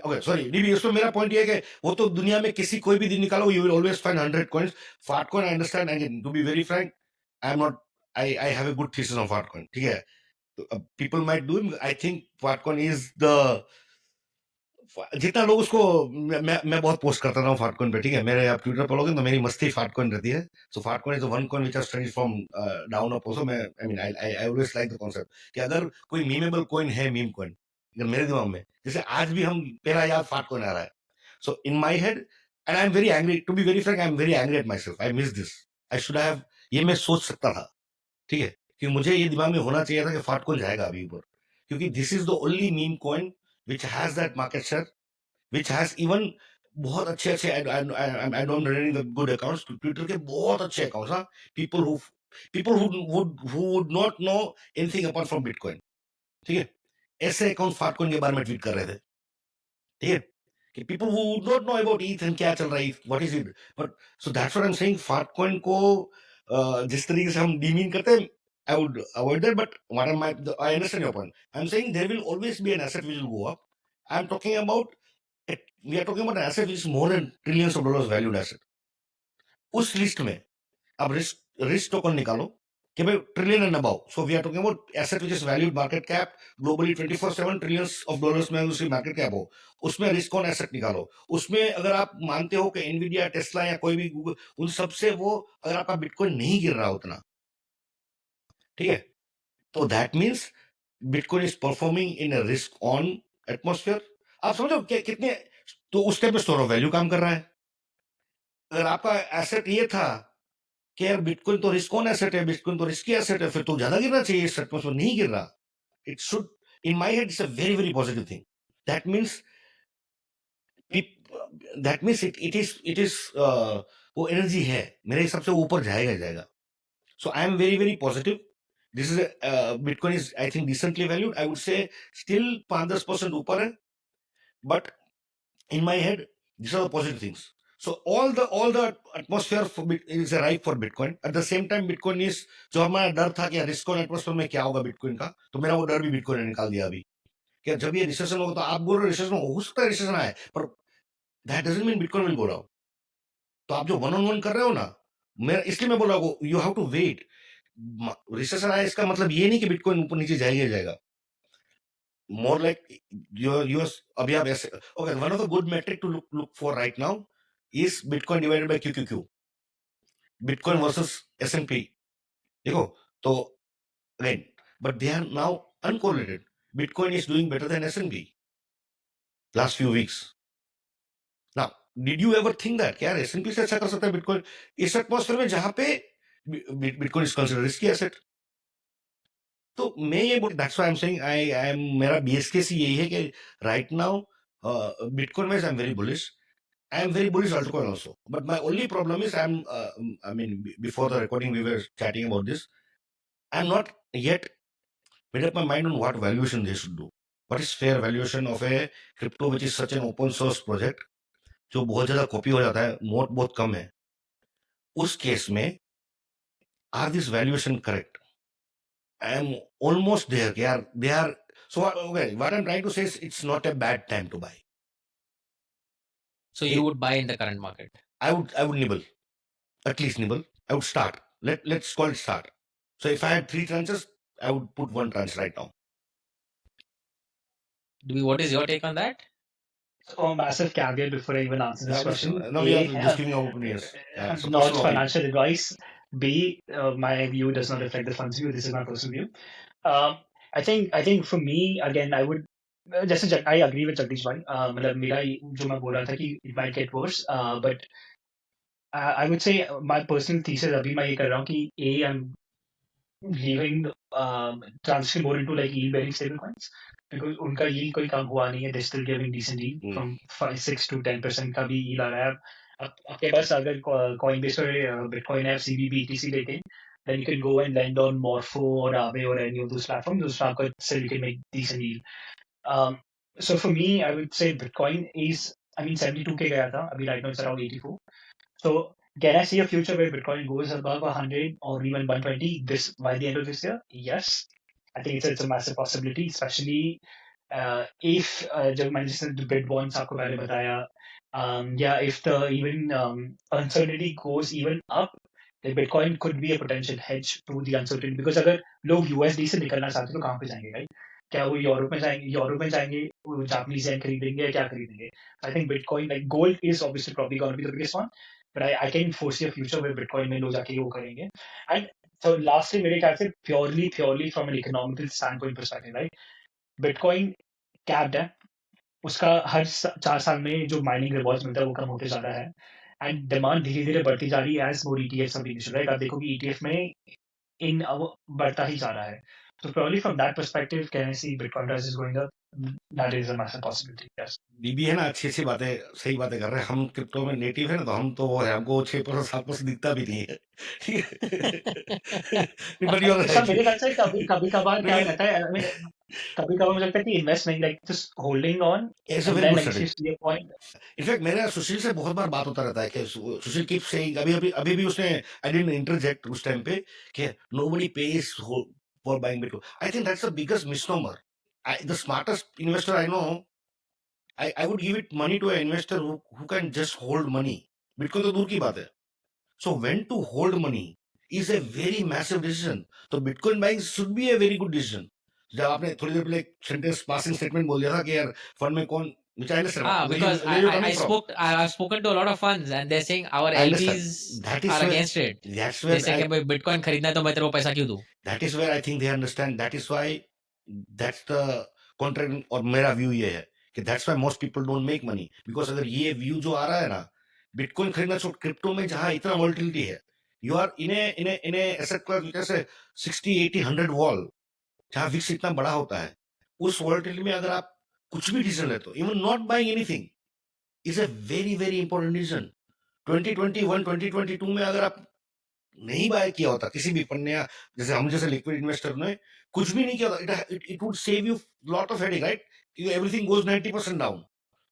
ओके सॉरी डीबी इसमें मेरा पॉइंट ये है कि वो तो दुनिया में किसी कोई भी दिन निकालो you will always find 100 coins fartcoin I understand and to be very frank I am not I have a good thesis on fartcoin ठीक है people might do I think फाटकॉइन is the जितना लोग उसको मैं बहुत पोस्ट करता हूँ फाटकॉइन पे ठीक है मेरे आप ट्विटर पर लोगे तो मेरी मस्ती फाटकॉइन रहती है so fartcoin is the one coin which I studied from down up also मैं I mean I always like the concept कि अगर कोई मीमेबल कॉइन है मीम कॉइन अगर मेरे दिमाग में जैसे आज भी हम पहला याद फाटकॉइन आ रहा है so in my head and I am very angry to be very frank I am very angry at myself I miss this I should have ये मैं सोच सकता था ठीक है कि मुझे ये दिमाग में होना चाहिए था कि फाटकॉइन जाएगा अभी ऊपर क्योंकि this is the only meme coin which has that market share which has even बहुत अच्छे अच्छे I don't reading the good accounts Twitter के बहुत अच्छे accounts हाँ people who would not know anything apart from Bitcoin ठीक है ऐसे accounts फाटकॉइन के बारे में ट्वीट कर रहे थे ठीक है कि people who would not know about ETH and क्या चल रहा है what is it but so that's what I'm saying फाटकॉइन को जिस तरीके से हम डीमीन करते हैं I would avoid that but I understand your point I'm saying there will always be an asset which will go up I'm talking about we are talking about an asset which is more than trillions of dollars valued asset उस list में अब risk token निकालो कि भाई trillion and above so we are talking about asset which is valued market cap globally 24/7 trillions of dollars में उसकी market cap हो उसमें रिस्क ऑन एसेट निकालो उसमें अगर आप मानते हो कि एनवीडिया टेस्ला या कोई भी गूगल उन सबसे वो अगर आपका बिटकॉइन नहीं गिर रहा उतना ठीक है तो that means bitcoin is performing in a risk on atmosphere आप समझो कितने तो उस टाइप में स्टोर ऑफ वैल्यू काम कर रहा है अगर आपका एसेट ये था कि यार बिटकॉइन तो रिस्क ऑन एसेट है बिटकॉइन तो रिस्की एसेट है फिर तो ज्यादा गिरना चाहिए इस एटमॉस्फेयर नहीं गिर रहा it should in my head it's a very very positive thing that means it is वो एनर्जी है मेरे हिसाब से ऊपर जाएगा जाएगा so I am very very positive this is bitcoin is I think decently valued I would say still 5-10% ऊपर है but in my head these are the positive things so all the atmosphere is ripe for bitcoin at the same time bitcoin is जो हमारा डर था कि risk on atmosphere में क्या होगा बिटकॉइन का तो मेरा वो डर भी बिटकॉइन ने निकाल दिया अभी कि जब ये रिसेशन होगा तो आप बोल रहे रिसेशन हो सकता है रिसेशन आए पर that doesn't mean bitcoin will go down तो आप जो वन ऑन वन कर रहे हो ना मेरा इसलिए मैं बोल रहा हूँ you have to wait recession आए इसका मतलब ये नहीं कि बिटकॉइन ऊपर नीचे जाएगा more like yours abhi aap aise okay one of the good metric to look for right now is bitcoin divided by qqq bitcoin versus S&P देखो तो again but they are now uncorrelated bitcoin is doing better than S&P last few weeks now did you ever think that कि यार S&P से अच्छा कर सकता है bitcoin इस एटमॉस्फेयर में जहां पे bitcoin is considered risky asset तो मैं ये that's why I am saying I am मेरा बीएस केस यही है कि right now Bitcoin wise I'm very bullish. I am very bullish altcoin also, but my only problem is I mean, before the recording we were chatting about this. I'm not yet made up my mind on what valuation they should do. What is fair valuation of a crypto which is such an open source project जो बहुत ज्यादा copy हो जाता है, mode बहुत कम है. उस case में are this valuation correct? I am almost there. They are. So okay, what I'm trying to say is it's not a bad time to buy. So you would buy in the current market. I would nibble, at least nibble. I would start. Let's call it start. So if I had 3 tranches, I would put 1 tranche right now. What is your take on that? So a massive caveat before I even answer this question. No, we are just giving our opinions. Yeah, so not personal opinion. financial advice. B, my view does not reflect the fund's view. This is my personal view. I think for me, again, I would जैसे I agree with Jagdish भाई. मतलब मेरा जो मैं बोल रहा था कि it might get worse. But I would say my personal thesis अभी मैं ये कर रहा हूँ कि I'm leaving transition more into like yield bearing stable coins because उनका yield कोई कम हुआ नहीं है. They're still giving decent yield from 5-6 to 10% का भी yield आ रहा है. आपके पास अगर Coinbase और Bitcoin है, CBB, ETC लेके, then you can go and lend on Morpho or Aave or any of those platforms. Those platforms still you can make decent yield. So for me, I would say Bitcoin is, I mean, 72K गया था. अभी right now it's around 84. So can I see a future where Bitcoin goes above 100 or even 120 this by the end of this year? Yes, I think it's a massive possibility, especially if जब मैंने जैसे bid bonds आपको पहले बताया, yeah, if the even uncertainty goes even up, then Bitcoin could be a potential hedge to the uncertainty. Because अगर लोग USD से निकलना चाहते हैं तो कहाँ पे जाएंगे, right? क्या वो यूरोप में जाएंगे, वो जापानीज येन खरीदेंगे या क्या खरीदेंगे? I think Bitcoin, like gold, is obviously probably going to be the biggest one, but I can foresee a future where Bitcoin में लोग जाके वो करेंगे. And so lastly, मेरे ख्याल से purely from an economical standpoint perspective, right? Bitcoin capped है, उसका हर 4 साल में जो माइनिंग रिवॉर्ड्स मिलता है वो कम होते जा रहा है, एंड डिमांड धीरे धीरे बढ़ती जा रही है as more ETFs are being issued, right? आप देखो कि ETF में इन बढ़ता ही जा रहा है. So probably from that perspective, can I see Bitcoin prices going up? That is a massive possibility. Yes. बीबी है ना, अच्छी बातें, सही बातें कर रहे हैं. हम क्रिप्टो में नेटिव है ना, तो हम तो वो है, हमको 6% 7% दिखता भी नहीं है. But you are right. मेरे ख्याल से कभी कभार क्या रहता है, कभी कभार मुझे लगता है कि इन्वेस्ट नहीं, like just holding on. It's a very good strategy. In fact मेरा सुशील से बहुत बार बात होता रहता है कि सुशील कीप सेइंग, अभी भी उसने, आई डिडंट इंटरजेक्ट उस टाइम पे, कि nobody page for buying bitcoin. I think that's the biggest misnomer. The smartest investor I know, I would give it money to an investor who can just hold money. Bitcoin तो दूर की बात है. So when to hold money is a very massive decision. So Bitcoin buying should be a very good decision. जब आपने थोड़ी देर पहले sentence passing statement बोल दिया था कि यार फंड में कौन, which I understand. Because I've spoken to a lot of funds and they're saying our LPs are against it. That's where they say कि भाई Bitcoin खरीदना है तो मैं तेरे को पैसा क्यों दूं? That is where I think they understand. That is why that's the contract. और मेरा व्यू ये है कि that's why most people don't make money, because अगर ये व्यू जो आ रहा है ना, बिटकॉइन खरीदना छोड़, क्रिप्टो में जहां इतना वॉलेटिलिटी है, you are in a asset class जैसे 60 80 100 वॉल, जहां विक्स इतना बड़ा होता है, उस वॉलेटिलिटी में अगर आप कुछ भी डिसीजन लेते हो, even not buying anything is a very very important decision. 2021 2022 में अगर आप नहीं बाय किया होता किसी भी पन्ने, जैसे हम जैसे लिक्विड इन्वेस्टर ने कुछ भी नहीं किया होता, it would save you lot of headache, right? Everything goes 90% down.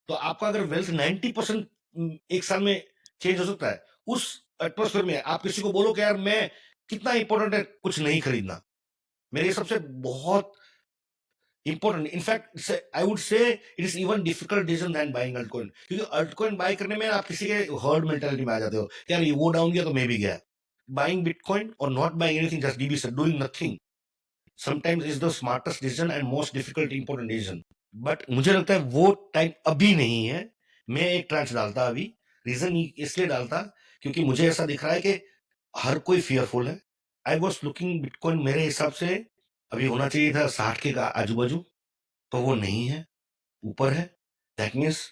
तो आपका अगर वेल्थ 90% एक साल में चेंज हो सकता है, उस एटमॉस्फेयर में आप किसी को बोलो कि यार मैं कितना इंपॉर्टेंट है कुछ नहीं खरीदना, मेरे हिसाब से बहुत इंपॉर्टेंट. इनफैक्ट आई वुड से it is even difficult decision then buying altcoin, क्योंकि अल्टकॉइन बाय करने में आप किसी के हर्ड मेंटालिटी में आ जाते हो, यार ये वो डाउन गया तो मैं भी गया. Buying Bitcoin or not buying anything, just DB said, doing nothing, sometimes is the smartest decision and most difficult important decision. But मुझे लगता है वो टाइम अभी नहीं है. मैं एक ट्रांच डालता अभी. रीजन इसलिए डालता क्योंकि मुझे ऐसा दिख रहा है कि हर कोई फियरफुल है. आई वॉज लुकिंग बिटकॉइन, मेरे हिसाब से अभी होना चाहिए था 60 के आजू बाजू, तो वो नहीं है, ऊपर है. That means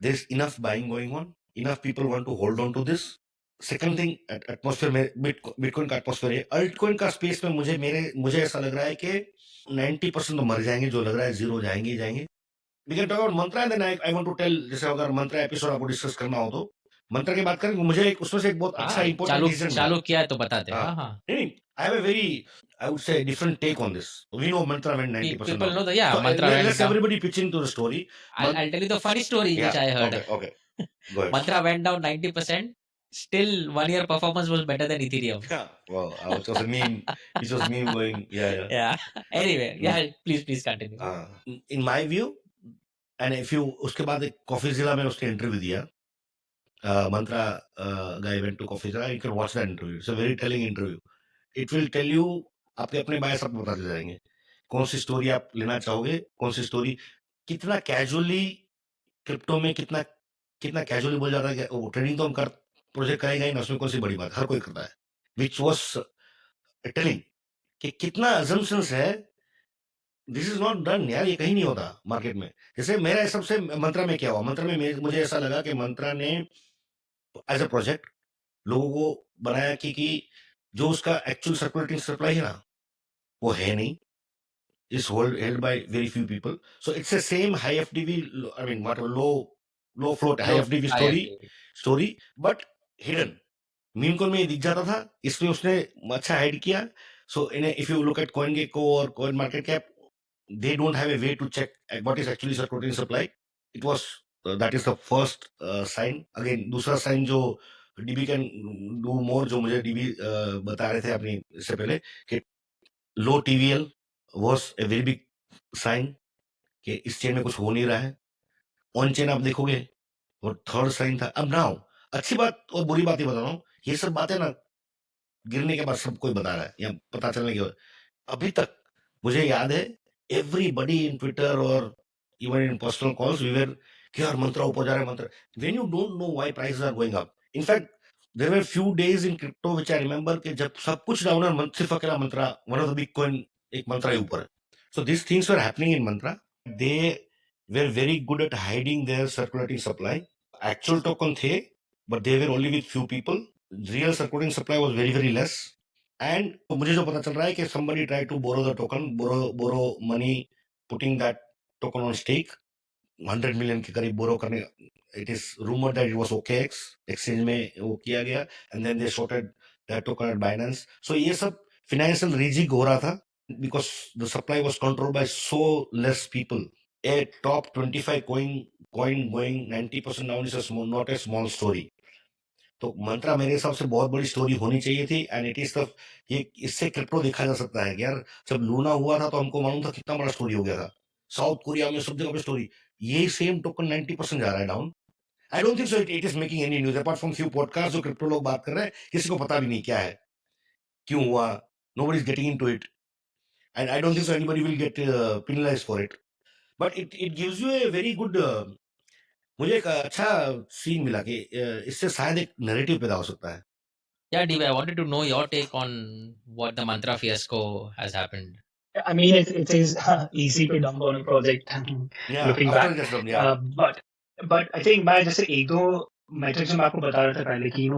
there is enough buying going on, enough people want to hold on to this. Second thing, atmosphere में बिटकॉइन का एटमॉस्फेयर है. अल्टकॉइन का स्पेस में मुझे ऐसा लग रहा है कि 90% तो मर जाएंगे, जो लग रहा है जीरो जाएंगे ही जाएंगे. We can talk about Mantra and then I want to tell, जैसे अगर मंत्रा एपिसोड आपको डिस्कस करना हो तो मंत्रा की बात करें। मुझे एक उसमें से एक बहुत अच्छा हाँ, इंपॉर्टेंट डिसीजन मिला। चालू किया है तो बताते। हाँ हाँ हाँ, नहीं, I have a very, I would say different take on this. We know Mantra went 90% people down, know yeah, so Mantra went let's down. everybody pitch into the story. I'll tell you the funny story which Yeah, I heard. okay, go ahead. Mantra went down 90%. Still, 1 year performance was better than Ethereum. Yeah, well, it was a meme. It was meme going, yeah. Yeah. Anyway, yeah. Please continue. In my view, and if you उसके बाद एक coffee जिला में उसने interview दिया, मंत्रा guy went to coffee जिला. You can watch that interview. It's a very telling interview. It will tell you, आपके अपने बायस आपको पता चल जाएंगे कौन सी स्टोरी आप लेना चाहोगे, कौन सी स्टोरी कितना कैजुअली क्रिप्टो में कितना कितना कैजुअली बोल जाता है कि वो ट्रेडिंग तो हम कर प्रोजेक्ट करेगा ही ना, उसमें कौन सी बड़ी बात, हर कोई करता है, विच वॉज टेलिंग कि कितना अजम्पशंस है. दिस इज नॉट डन यार, ये कहीं नहीं होता मार्केट में. जैसे मेरा सबसे मंत्रा में क्या हुआ, मंत्रा में मुझे ऐसा लगा कि मंत्रा ने एज अ प्रोजेक्ट लोगों को बनाया कि जो उसका एक्चुअल सर्कुलेटिंग सप्लाई है ना वो है नहीं, is held by very few people. So it's the same high FDV, I mean, what low float high FDV story, but hidden. Meme coin में दिख जाता था, इसमें उसने अच्छा हाइड किया. So if you look at CoinGecko or CoinMarketCap, they don't have a way to check what is actually circulating supply. It was that is the first sign. Again, दूसरा sign जो DB can do more, जो मुझे DB बता रहे थे अपनी इससे पहले कि low TVL was a very big sign कि इस चेन में कुछ हो नहीं रहा है. ऑन चेन आप देखोगे और थर्ड साइन था. अब नाउ अच्छी बात और बुरी बात ही बता रहा हूँ, ये सब बातें ना गिरने के बाद सब कोई बता रहा है या पता चलने के बाद. अभी तक मुझे याद है एवरीबडी इन ट्विटर और even in personal calls we were कि यार मंत्रा ऊपर जा रहा है, Mantra. When you don't know why prices are going up. In fact there were few days in crypto which I remember कि जब सब कुछ डाउन है, सिर्फ अकेला Mantra, one of the big coin, एक मंत्रा ही ऊपर है. So this things were happening in Mantra. They were very good at hiding their circulating supply. Actual token थे, but they were only with few people. Real circulating supply was very very less. And मुझे जो पता चल रहा है कि somebody tried to borrow the token, borrow money, putting that token on stake. 100 million के करीब borrow करने. It is rumored that it was OKX exchange में वो किया गया, and then they shorted that token at Binance. So ये सब financial rigging हो रहा था because the supply was controlled by so less people. A top 25 coin going 90% down is not a small story. तो मंत्रा मेरे हिसाब से बहुत बड़ी स्टोरी होनी चाहिए थी. एंड इट इज द, ये इससे क्रिप्टो देखा जा सकता है कि यार जब लूना हुआ था तो हमको मालूम था कितना बड़ा स्टोरी हो गया था. साउथ कोरिया में सब जगह पे स्टोरी. ये सेम टोकन 90% जा रहा है down. I don't think so it is making any news apart from few podcast जो क्रिप्टो लोग बात कर रहे हैं. किसी को पता भी नहीं क्या है, क्यों हुआ, nobody is getting into it. And I don't think so anybody will get penalised for it. But it gives U a very good, मुझे एक अच्छा सीन मिला कि इससे शायद एक नैरेटिव पैदा हो सकता है. Yeah, Diva, I wanted to know your take on what the Mantra fiasco has happened. I mean, it is easy to dump on a project looking back. But I think मैं जैसे एक दो metrics मैं आपको बता रहा था पहले कि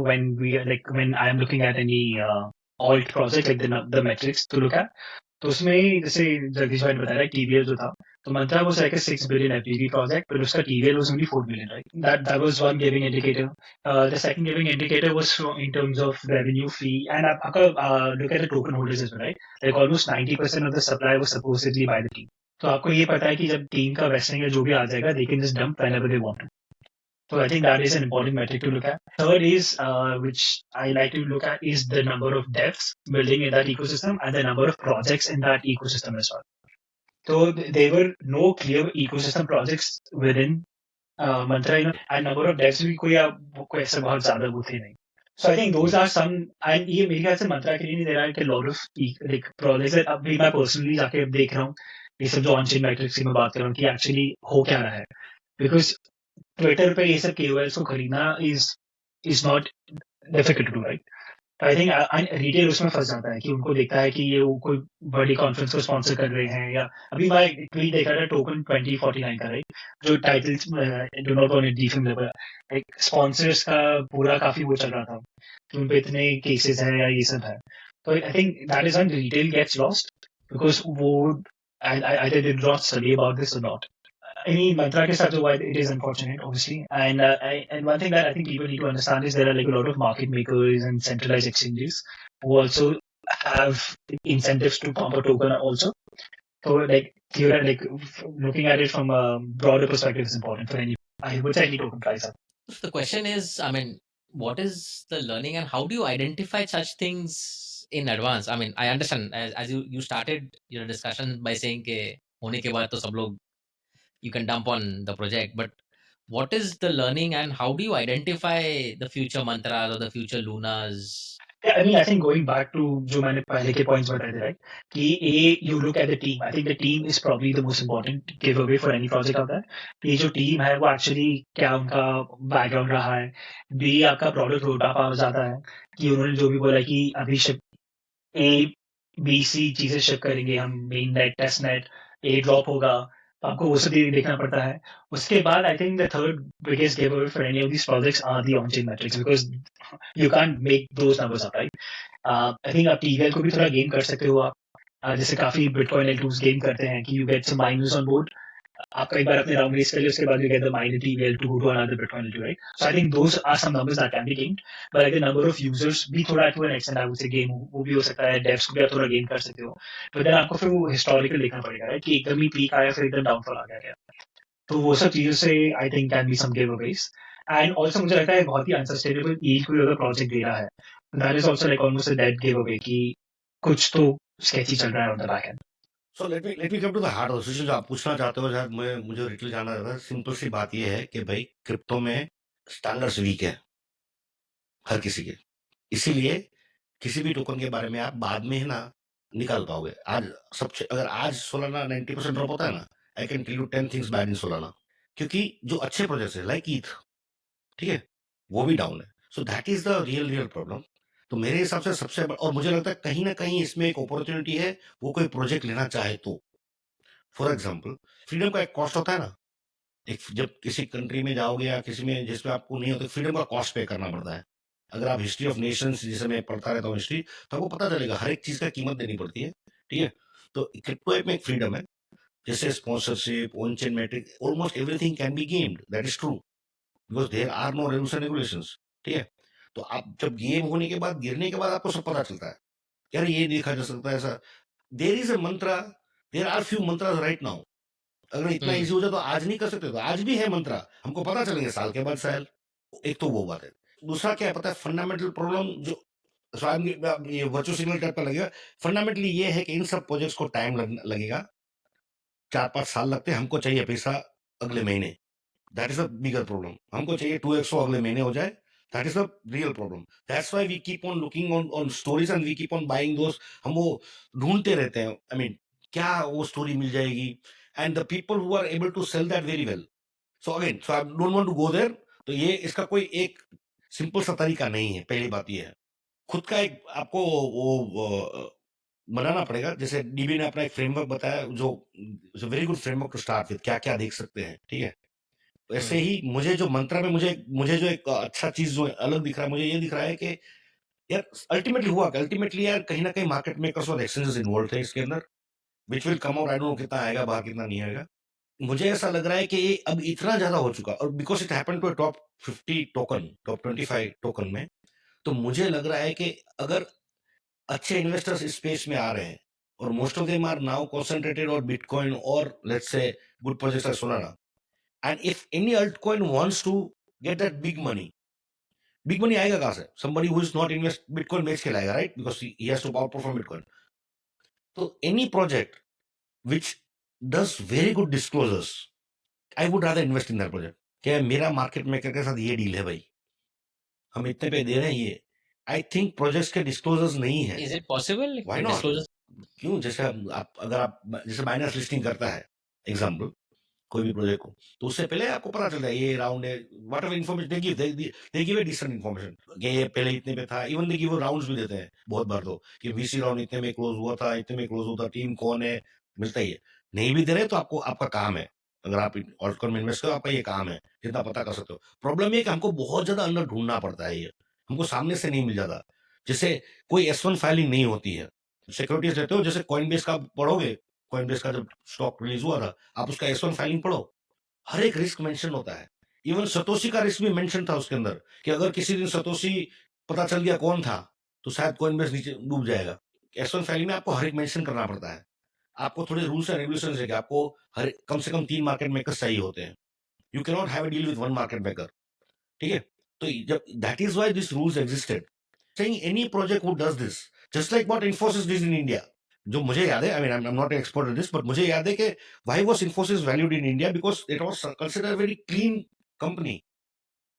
when I am looking at any alt project, like the metrics to look at, तो उसमें जैसे जगदीश भाई ने बताया TVL जो था, तो मंत्रा was like a 6 billion FDV project, but उसका TVL was only 4 billion, right? That was one giving indicator. The second giving indicator was in terms of revenue fee, and आपका look at the token holders as well, right? Like almost 90% of the supply was supposedly by the team. तो आपको ये पता है कि जब team का wasting है जो भी आ जाएगा, they can just dump whenever they want to. So I think that is an important metric to look at. Third is, which I like to look at, is the number of devs building in that ecosystem and the number of projects in that ecosystem as well. So there were no clear ecosystem projects within Mantra, and number of devs भी कोई ऐसा बहुत ज़्यादा वो थे नहीं. So I think those are some, and ये मेरे ख्याल से मंत्रा के लिए नहीं दे रहा है कि lot of like projects है. अब भी मैं personally जाके देख रहा हूँ ये सब जो on-chain metrics की मैं बात कर रहा हूँ कि actually हो क्या रहा है, because ट्विटर पे ये सब KOLs को खरीदना is not difficult to do, right? I think retail उसमें फंस जाता है कि उनको देखता है कि ये वो कोई बड़ी कॉन्फ्रेंस को स्पॉन्सर कर रहे हैं, या अभी मैं ट्वीट देख रहा था टोकन 2049 का, राइट, जो title do not want to defame like sponsors का पूरा काफी वो चल रहा था कि उन पे इतने केसेस हैं या ये सब है. तो I think that is when retail gets lost, because वो I did not study about this a lot. I mean, mantra ke sath, it is unfortunate, obviously. And one thing that I think people need to understand is there are like a lot of market makers and centralized exchanges who also have incentives to pump a token also. So like looking at it from a broader perspective is important for any, I would say, any token price up. So the question is, I mean, what is the learning and how do you identify such things in advance? I mean, I understand as you started your discussion by saying ke होने के बाद तो सब लोग you can dump on the project, but what is the learning and how do you identify the future mantras or the future lunas? Yeah, I mean, I think going back to जो मैंने पहले के points बताए थे, right? कि you look at the team. I think the team is probably the most important giveaway for any project out there. ये जो team है वो actually क्या उनका background रहा है. B आपका product roadmap आ जाता है कि उन्होंने जो भी बोला कि अभी ship A, B, C चीजें ship करेंगे हम main net, test net, A drop होगा. तो आपको वो सब भी देखना पड़ता है. उसके बाद I think the third biggest giveaway for any of these projects are the on-chain metrics because you can't make those numbers up, right? I think आप TVL को भी थोड़ा गेन कर सकते हो आप. जैसे काफी बिटकॉइन एल्टूस गेन करते हैं कि you get some miners on board. आपका एक बार अपने राउंड रेस कर लिया उसके बाद you get the minor TVL to go to another bitcoin L two, right? So I think those are some numbers that can be gained. But अगर number of users भी थोड़ा to an extent I would say gain वो भी हो सकता है. डेव्स को भी आप थोड़ा गेन कर सकते हो. बट देन आपको फिर वो हिस्टोरिकल देखना पड़ेगा, राइट? कि एकदम ही पीक आया फिर एकदम डाउनफॉल आ गया. तो वो सब चीजों से I think can be some giveaways. And also मुझे लगता है बहुत ही अनसस्टेनेबल यील्ड कोई अगर प्रोजेक्ट दे रहा है that is also like almost a dead giveaway कि कुछ तो स्केची चल रहा है on the back end. So let me come to the heart of जो आप पूछना चाहते हो, शायद मुझे डिटेल जानना है. सिंपल सी बात ये है कि भाई क्रिप्टो में स्टैंडर्ड्स वीक है हर किसी के. इसीलिए किसी भी टोकन के बारे में आप बाद में है ना निकाल पाओगे. आज सबसे अगर आज सोलाना 90% ड्रॉप होता है ना, I can tell you 10 things bad in Solana. क्योंकि जो अच्छे प्रोजेक्ट्स है लाइक ईथ, ठीक है, वो भी डाउन है. सो that is the real problem. तो मेरे हिसाब से सबसे और मुझे लगता है कहीं ना कहीं इसमें एक अपॉर्चुनिटी है, वो कोई प्रोजेक्ट लेना चाहे तो. फॉर एग्जाम्पल, फ्रीडम का एक कॉस्ट होता है ना. एक जब किसी कंट्री में जाओगे या किसी में जिसमें आपको नहीं होता, फ्रीडम का कॉस्ट पे करना पड़ता है. अगर आप हिस्ट्री ऑफ नेशंस जिसे मैं पढ़ता रहता हूँ हिस्ट्री, तो आपको पता चलेगा हर एक चीज का कीमत देनी पड़ती है. ठीक है, तो क्रिप्टो में एक फ्रीडम है, जैसे sponsorship, on chain metric, almost everything can be gamed. That is true because there are no rules and regulations. ठीक है, तो आप जब गेम होने के बाद, गिरने के बाद आपको सब पता चलता है, यार ये देखा जा सकता है ऐसा. There is a mantra, there are few mantras right now. अगर इतना इजी हो जाए तो आज नहीं कर सकते, तो आज भी है मंत्रा, हमको पता चलेंगे साल के बाद साल. एक तो वो बात है. दूसरा क्या है पता है, फंडामेंटल प्रॉब्लम जो शायद ये वर्चुअल सिग्नल टाइप का लगेगा. फंडामेंटली ये है कि इन सब प्रोजेक्ट्स को टाइम लगेगा, 4-5 साल लगते हैं. हमको चाहिए पैसा अगले महीने. That is a bigger problem. हमको चाहिए 2x अगले महीने हो जाए. That is the real problem. That's why we keep on looking on stories and we keep on buying those. हम वो ढूंढते रहते हैं. आई मीन क्या वो स्टोरी मिल जाएगी, and the people who are able to sell that very well. So again, so I don't want to go there. तो ये इसका कोई एक सिंपल सा तरीका नहीं है. पहली बात ये है, खुद का एक आपको वो बनाना पड़ेगा. जैसे डीबी ने अपना एक फ्रेमवर्क बताया, जो very good framework to start with, क्या क्या देख सकते हैं. ठीक है, वैसे ही मुझे जो मंत्रा में मुझे जो एक अच्छा चीज जो अलग दिख रहा है, मुझे ये दिख रहा है कि यार अल्टीमेटली हुआ क्या, अल्टीमेटली यार कहीं ना कहीं मार्केट मेकर्स और एक्सचेंजेस इन्वॉल्व थे इसके अंदर. Which will come out, I don't no कितना आएगा बाहर कितना नहीं आएगा. मुझे ऐसा लग रहा है कि ये अब इतना ज्यादा हो चुका, और because it happen to top 50 token, top 25 token में. तो मुझे लग रहा है कि अगर अच्छे इन्वेस्टर्स इस स्पेस में आ रहे हैं, और most of them are now concentrated और बिटकॉइन और let's say good projects like Solana. And if any altcoin wants to get that big money आएगा कहां से? somebody who is not invest bitcoin बेच के लाएगा, right? Because he has to outperform bitcoin. तो any project which does very good disclosures, I would rather invest in that project. क्या मेरा market maker के साथ ये डील है भाई, हम इतने पे दे रहे हैं ये. आई थिंक प्रोजेक्ट्स के डिस्क्लोजर्स नहीं है. Is it possible? Why not? Disclosure? क्यों? जैसे आप अगर आप जैसे माइनस लिस्टिंग करता है एग्जाम्पल कोई भी प्रोजेक्ट को, तो उससे पहले आपको पता चलता है ये राउंड है, whatever information they give a decent information कि ये पहले इतने पे था. इवन दे गिव राउंड्स भी देते हैं बहुत बार, तो कि वीसी राउंड इतने में क्लोज हुआ था, इतने में क्लोज हुआ था, टीम कौन है, मिलता ही है. नहीं भी दे रहे तो आपको, आपका काम है, अगर आप ऑल्टकॉइन में इन्वेस्ट करो आपका ये काम है, जितना पता कर सकते हो. प्रॉब्लम ये है कि हमको बहुत ज्यादा अंदर ढूंढना पड़ता है, ये हमको सामने से नहीं मिल जाता. जैसे कोई S1 फाइलिंग नहीं होती है. सिक्योरिटीज लेते हो, जैसे कॉइनबेस का पढ़ोगे, कॉइनबेस का जब स्टॉक रिलीज हुआ था, आप उसका S1 फाइलिंग पढ़ो, हर एक रिस्क मेंशन होता है। इवन सतोशी का रिस्क भी मेंशन था उसके अंदर कि अगर किसी दिन सतोशी पता चल गया कौन था तो शायद कोइनबेस नीचे डूब जाएगा। एस1 फाइलिंग में आपको हर एक मेंशन करना पड़ता है। आपको थोड़े रूल्स एंड रेगुलेशंस है कि आपको हर कम से कम 3 मार्केट मेकर्स चाहिए होते हैं। You can not have a deal with one market maker. ठीक है? तो जब that is why this rules existed. saying any project who does this just like what Infosys did in India, जो मुझे याद है, I mean I'm not an expert in this, but मुझे याद है कि why was Infosys valued in India, because it was considered a very clean company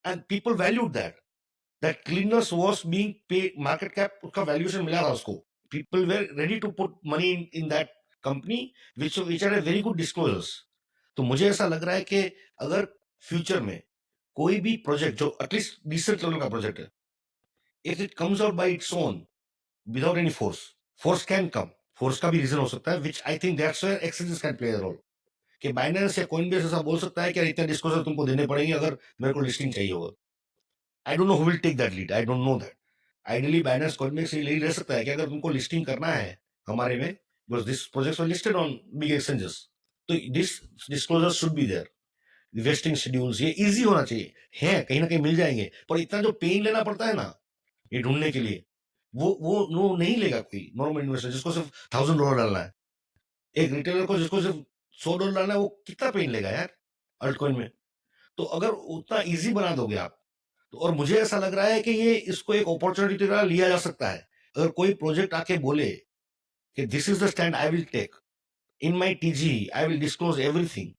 and people valued that cleanness was being paid, market cap उसका valuation मिला था उसको, people were ready to put money in that company which had a very good disclosures। तो मुझे ऐसा लग रहा है कि अगर फ्यूचर में कोई भी प्रोजेक्ट जो एटलीस्ट डिसेंट लेवल का प्रोजेक्ट है, if it comes out by its own without any force, force can come, force का भी रीजन हो सकता है, which I think that's where exchanges can play a role, कि बाइनेंस या कोइनबेस ऐसा बोल सकता है कि इतने डिस्क्लोजर तुमको देने पड़ेंगे अगर मेरे को लिस्टिंग चाहिए होगा। I don't know who will take that lead, I don't know that. Ideally Binance Coinbase यही रह सकता है कि अगर तुमको लिस्टिंग करना है हमारे में, because this projects were listed on big exchanges, तो this disclosure should be there. Vesting schedules ये इजी होना चाहिए, है कहीं ना कहीं मिल जाएंगे, पर इतना जो पेन लेना पड़ता है ना ये ढूंढने के लिए, वो नहीं लेगा कोई नॉर्मल इन्वेस्टर जिसको सिर्फ $1000 डालना है। एक रिटेलर को जिसको सिर्फ $100 डालना है वो कितना पेन लेगा यार अल्टकॉइन में। तो अगर उतना इजी बना दोगे आप तो, और मुझे ऐसा लग रहा है कि ये इसको एक अपॉर्चुनिटी की तरह लिया जा सकता है। अगर कोई प्रोजेक्ट आके बोले कि this is the stand I will take in my TG, I will disclose everything,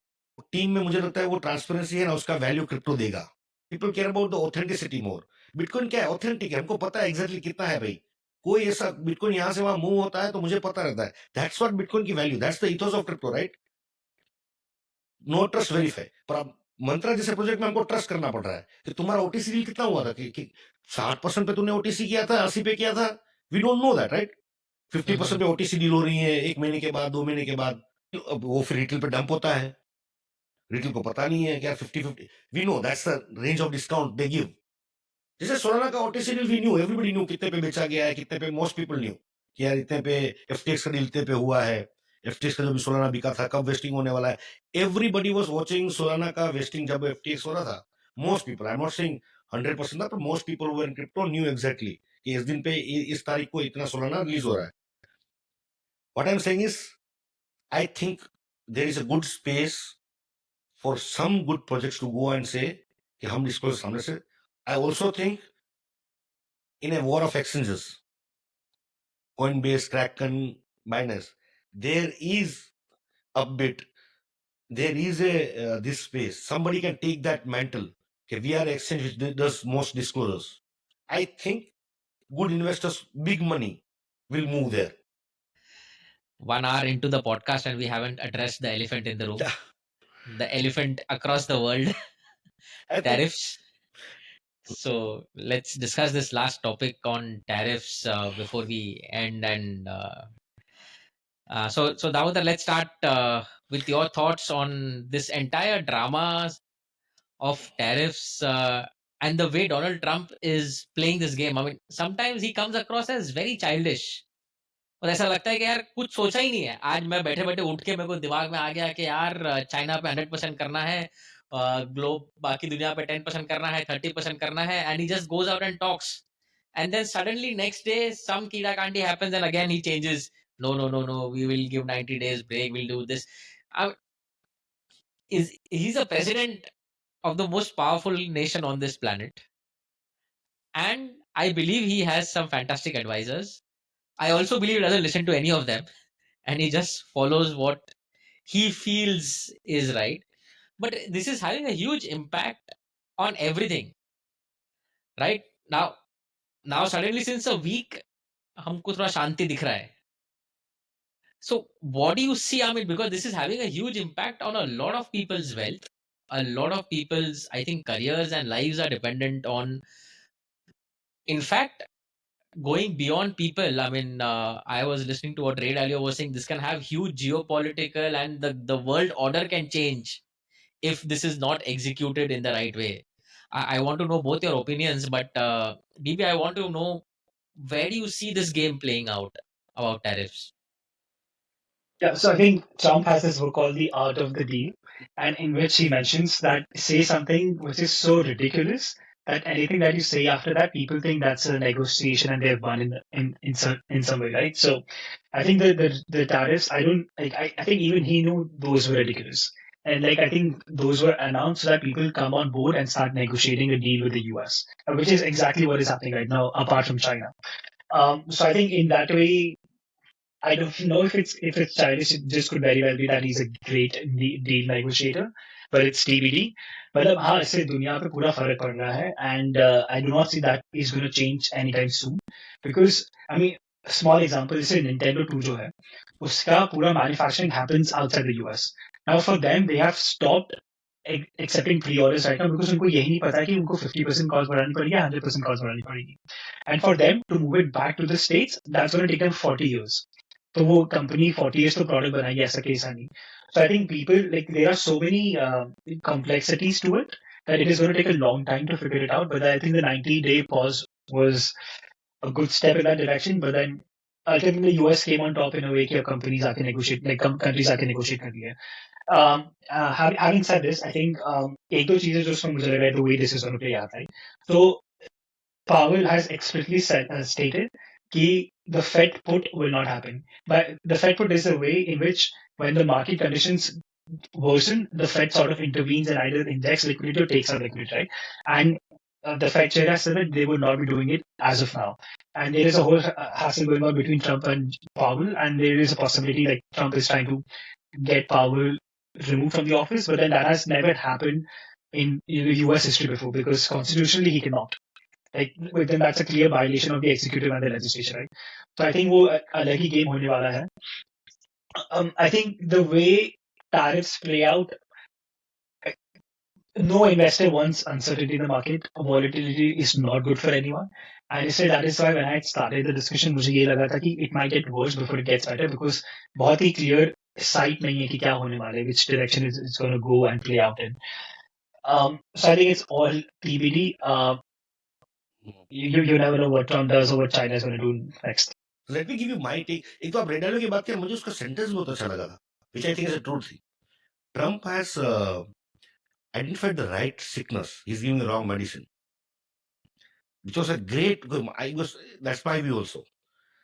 team में मुझे लगता है वो ट्रांसपेरेंसी है ना उसका वैल्यू क्रिप्टो देगा। People care about the authenticity more. Bitcoin क्या है, ऑथेंटिक है, हमको पता है एग्जैक्टली कितना है भाई। कोई ऐसा बिटकॉइन यहां से वहां मूव होता है तो मुझे पता रहता है, दैट्स व्हाट बिटकॉइन की value, that's the ethos of crypto, right? No trust verify. पर अब मंत्रा जैसे प्रोजेक्ट में हमको ट्रस्ट करना पड़ रहा है कि तुम्हारा ओटीसी डील कितना हुआ था, कि 60% पे तुमने ओटीसी किया था, 80 पे किया था, we don't know that, right? 50% पे ओटीसी डील हो रही है 1 महीने के बाद, 2 महीने के बाद, अब वो फिर रिटेल पे डंप होता है। रिटेल को पता नहीं है क्या 50-50, we know that's the range of discount they give. जैसे सोलाना का OTC deal we knew, everybody knew कितने पे बेचा गया है, कितने पे, मोस्ट पीपल न्यू कि यार इतने पे एफटीएक्स का डील इतने पे हुआ है, एफटीएक्स का जो भी सोलाना बिका था कब वेस्टिंग होने वाला है। एवरीबॉडी वाज वाचिंग सोलाना का वेस्टिंग जब एफटीएक्स हो रहा था। Most people, I am not saying 100% ना, पर most people who were in crypto knew exactly कि इस दिन पे इस तारीख को इतना सोलाना रिलीज हो रहा है। What I am saying is I think there is a good space for some good projects to go and say कि हम डिस्क्लोज सामने से। I also think in a war of exchanges, Coinbase, Kraken, Binance, there is a bit, there is a this space. Somebody can take that mantle. Okay, we are exchange which does most disclosures. I think good investors, big money, will move there. 1 hour into the podcast and we haven't addressed the elephant in the room, Yeah, the elephant across the world, I think tariffs. So let's discuss this last topic on tariffs before we end. And so Damodar, let's start with your thoughts on this entire drama of tariffs and the way Donald Trump is playing this game. I mean, sometimes he comes across as very childish. और ऐसा लगता है कि यार कुछ सोचा ही नहीं है। आज मैं बैठे बैठे उठ के मेरे को दिमाग में आ गया कि यार चाइना पे 100% करना है, ग्लोब बाकी दुनिया पे 10% करना है, 30% करना है, and he just goes out and talks, and then suddenly next day some कीड़ा कांडी happens and again he changes, no no no no, we will give 90 days break, we'll do this. Is he's a president of the most powerful nation on this planet, and I believe he has some fantastic advisors. I also believe he doesn't listen to any of them, and he just follows what he feels is right. But this is having a huge impact on everything, right? Now suddenly since a week हमको थोड़ा शांति दिख रहा है. So what do you see? I mean, because this is having a huge impact on a lot of people's wealth, a lot of people's, I think, careers and lives are dependent on, in fact, going beyond people. I mean, I was listening to what Ray Dalio was saying. This can have huge geopolitical, and the world order can change if this is not executed in the right way. I want to know both your opinions, but BB, I want to know, where do you see this game playing out about tariffs? Yeah, so I think Trump has this book called The Art of the Deal, and in which he mentions that say something which is so ridiculous that anything that you say after that, people think that's a negotiation and they've won in some way, right? So I think the tariffs, I don't like. I think even he knew those were ridiculous, and like I think those were announced so that people come on board and start negotiating a deal with the U.S., which is exactly what is happening right now, apart from China. So I think in that way, I don't know if it's childish. It just could very well be that he's a great deal negotiator, but it's TBD. मतलब हाँ इससे दुनिया पे पूरा फर्क पड़ रहा है, and I do not see that is going to change anytime soon, because I mean small example जैसे Nintendo 2 जो है उसका पूरा manufacturing happens outside the US. Now for them they have stopped accepting pre-orders right now because उनको यही नहीं पता है कि उनको 50% कॉस्ट बढ़ानी पड़ेगी या 100% कॉस्ट बढ़ानी पड़ेगी. And for them to move it back to the states, that's going to take them 40 years. तो वो कंपनी 40 years तो प्रोडक्ट बनाएगी ऐसा केस है नहीं. So I think people like there are so many complexities to it that it is going to take a long time to figure it out. But I think the 90-day pause was a good step in that direction. But then ultimately US came on top in a way कि अब companies आके negotiate like countries आके negotiate कर रही है. Having said this, I think एक दो चीजें जो उसमें मुझे लग रहा है the way this is going to play out, right? So Powell has explicitly stated that the Fed put will not happen. But the Fed put is a way in which, when the market conditions worsen, the Fed sort of intervenes and either injects liquidity or takes out liquidity, right? And the Fed chair has said that they will not be doing it as of now. And there is a whole hassle going on between Trump and Powell, and there is a possibility like Trump is trying to get Powell removed from the office, but then that has never happened in US history before because constitutionally he cannot. Like, but then that's a clear violation of the executive and the legislature, right? So I think वो अलग ही game होने वाला है. I think the way tariffs play out, no investor wants uncertainty in the market. Volatility is not good for anyone. And instead, that is why when I started the discussion, मुझे ये लगा था कि it might get worse before it gets better because बहुत ही clear sight नहीं है कि क्या होने वाला है, which direction it's going to go and play out in. So I think it's all TBD. You never know what Trump does or what China is going to do next. Let me give you my take. एक तो आप red dialogue की बात करें, मुझे उसका sentence बहुत अच्छा लगा था, which I think is a truth thing. Trump has identified the right sickness. He's giving the wrong medicine, which was a great. That's my view also.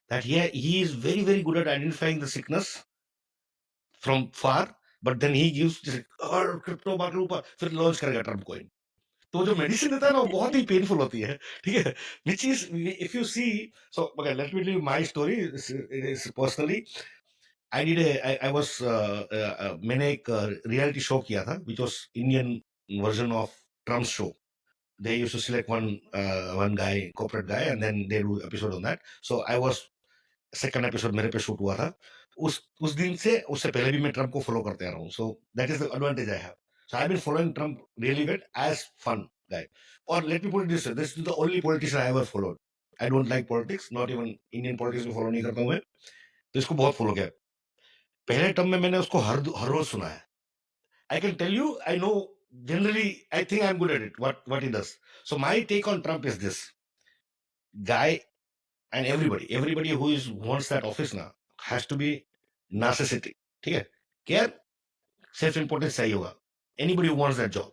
That he is very very good at identifying the sickness from far, but then he gives और crypto market ऊपर फिर launch करेगा Trump coin. तो जो medicine देता है ना वो बहुत ही पेनफुल होती है, ठीक है. Which is if you see, so okay let me tell you my story. It is personally I did I was मैंने एक रियलिटी शो किया था which was Indian version of Trump show. They used to select one guy, corporate guy, and then they do episode on that. So I was second episode मेरे पे shoot हुआ था. उस दिन से उससे पहले भी मैं ट्रम्प को फॉलो करते आ रहा हूँ. So that is the advantage I have. So I been following Trump really well as fun guy. और let me put this this is the only politician I ever followed. I don't like politics, not even Indian politics में follow नहीं करता हूँ मैं. तो इसको बहुत follow किया. पहले टर्म में मैंने उसको हर रोज सुना है. I can tell you, I know generally I think I'm good at it, what he does. So my take on Trump is this guy, and everybody who wants that office now has to be narcissistic. ठीक है. क्या self importance चाहिए होगा. Anybody who wants that job.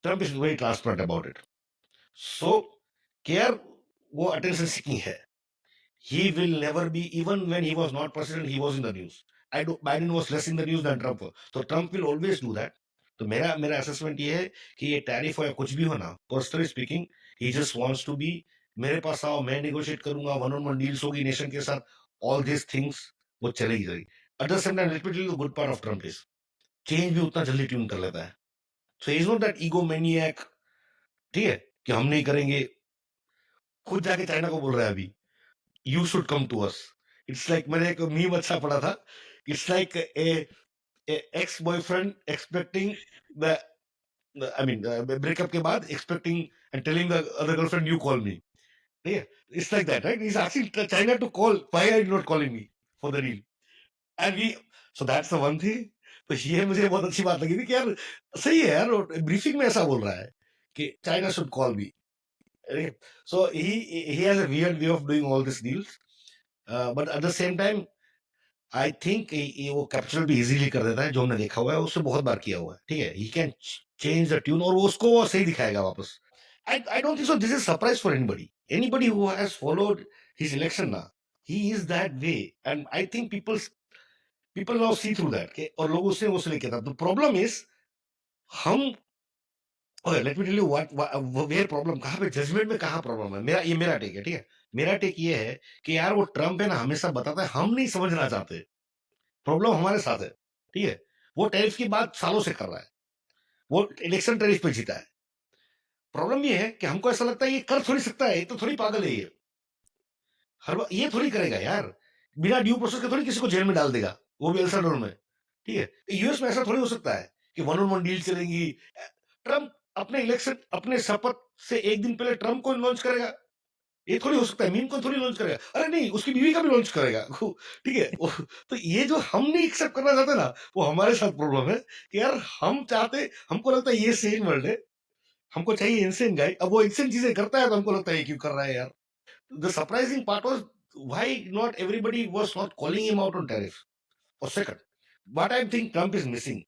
Trump is very transparent about it. So care वो attention seeking है. He will never be, even when he was not president, he was in the news. Biden was less in the news than Trump. So Trump will always do that. तो मेरा assessment ये है कि ये tariff हो या कुछ भी हो ना, personally speaking he just wants to be, मेरे पास आओ, मैं नेगोशिएट करूंगा, वन ऑन वन डील्स होगी नेशन के साथ, ऑल दिस थिंग्स वो चलेगी चलेगी. At the same time let me tell you the good part of Trump is change भी उतना जल्दी ट्यून कर लेता है. So is not that ego maniac, ठीक है, कि हम नहीं करेंगे. खुद जाके चाइना को बोल रहा है अभी, you should come to us. It's like मैंने एक मीम अच्छा पढ़ा था. It's like a ex boyfriend expecting the I mean breakup के बाद expecting and telling the other girlfriend you call me. Yeah, it's like that, right? He's asking China to call. Why are you not calling me for the deal? And we, so that's the one thing. तो ये मुझे बहुत अच्छी बात लगी थी कि यार सही है यार, ब्रीफिंग में ऐसा बोल रहा है कि China should call me. So he has a weird way of doing all these deals, but at the same time I think ये वो कैप्चर भी इजीली कर देता है, जो हमने देखा हुआ है, उससे बहुत बार किया हुआ है, ठीक है। He can change the tune और वो उसको वो सही दिखाएगा वापस। I don't think so this is surprise for anybody who has followed his election ना, he is that way, and I think people now see through that, और लोग उससे वो लेके था। द प्रॉब्लम इज हम, okay let me tell you what where problem, कहाँ पे जजमेंट में कहाँ प्रॉब्लम है। मेरा टेक है, ठीक है। मेरा टेक ये है कि यार वो ट्रम्प है ना, हमेशा बताता है हम नहीं समझना चाहते, प्रॉब्लम हमारे साथ है, ठीक है। वो टैरिफ की बात सालों से कर रहा है, वो इलेक्शन टैरिफ पे जीता है। प्रॉब्लम ये है कि हमको ऐसा लगता है ये कर थोड़ी सकता है, ये तो थोड़ी पागल है, ये हर बार ये थोड़ी करेगा यार, बिना ड्यू प्रोसेस के थोड़ी किसी को जेल में डाल देगा, वो भी एल सल्वाडोर में, ठीक है। यूएस में ऐसा थोड़ी हो सकता है कि वन ऑन वन डील चलेंगी। ट्रम्प अपने इलेक्शन, अपने शपथ से एक दिन पहले ट्रम्प को लॉन्च करेगा, ये थोड़ी हो सकता है। मीम को थोड़ी लॉन्च करेगा, अरे नहीं उसकी बीवी का भी लॉन्च करेगा, ठीक है। तो ये जो हम नहीं एक्सेप्ट करना चाहते ना, वो हमारे साथ प्रॉब्लम है कि यार हम चाहते, हमको लगता है ये सेम वर्ल्ड है, हमको चाहिए इंसेन गाय। अब वो इंसेन चीजें करता है तो हमको लगता है ये क्यों कर रहा है यार। The surprising part was why not everybody was not calling him out on tariff. और second, what I think Trump is missing,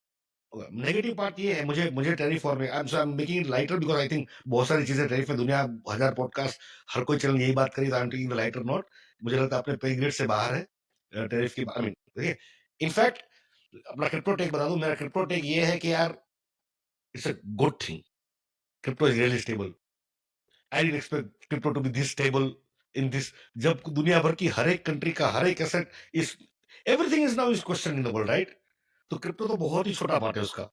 negative part ये है, मुझे मुझे टैरिफ और I am making it lighter because I think बहुत सारी चीजें tariff में, दुनिया हजार पॉडकास्ट, हर कोई चैनल यही बात करी, I am taking the lighter note. मुझे लगता है अपने पे ग्रेड से बाहर है टैरिफ की, आई मीन देखिए। इनफैक्ट अपना क्रिप्टो टेक बता दूं, मेरा क्रिप्टो टेक ये है कि यार it's a good thing, crypto is really stable. I didn't expect crypto to be this stable in this, जब दुनिया भर की हर एक कंट्री का हर एक asset is, everything is now is question in the world, right. तो क्रिप्टो तो बहुत ही छोटा पार्ट है उसका,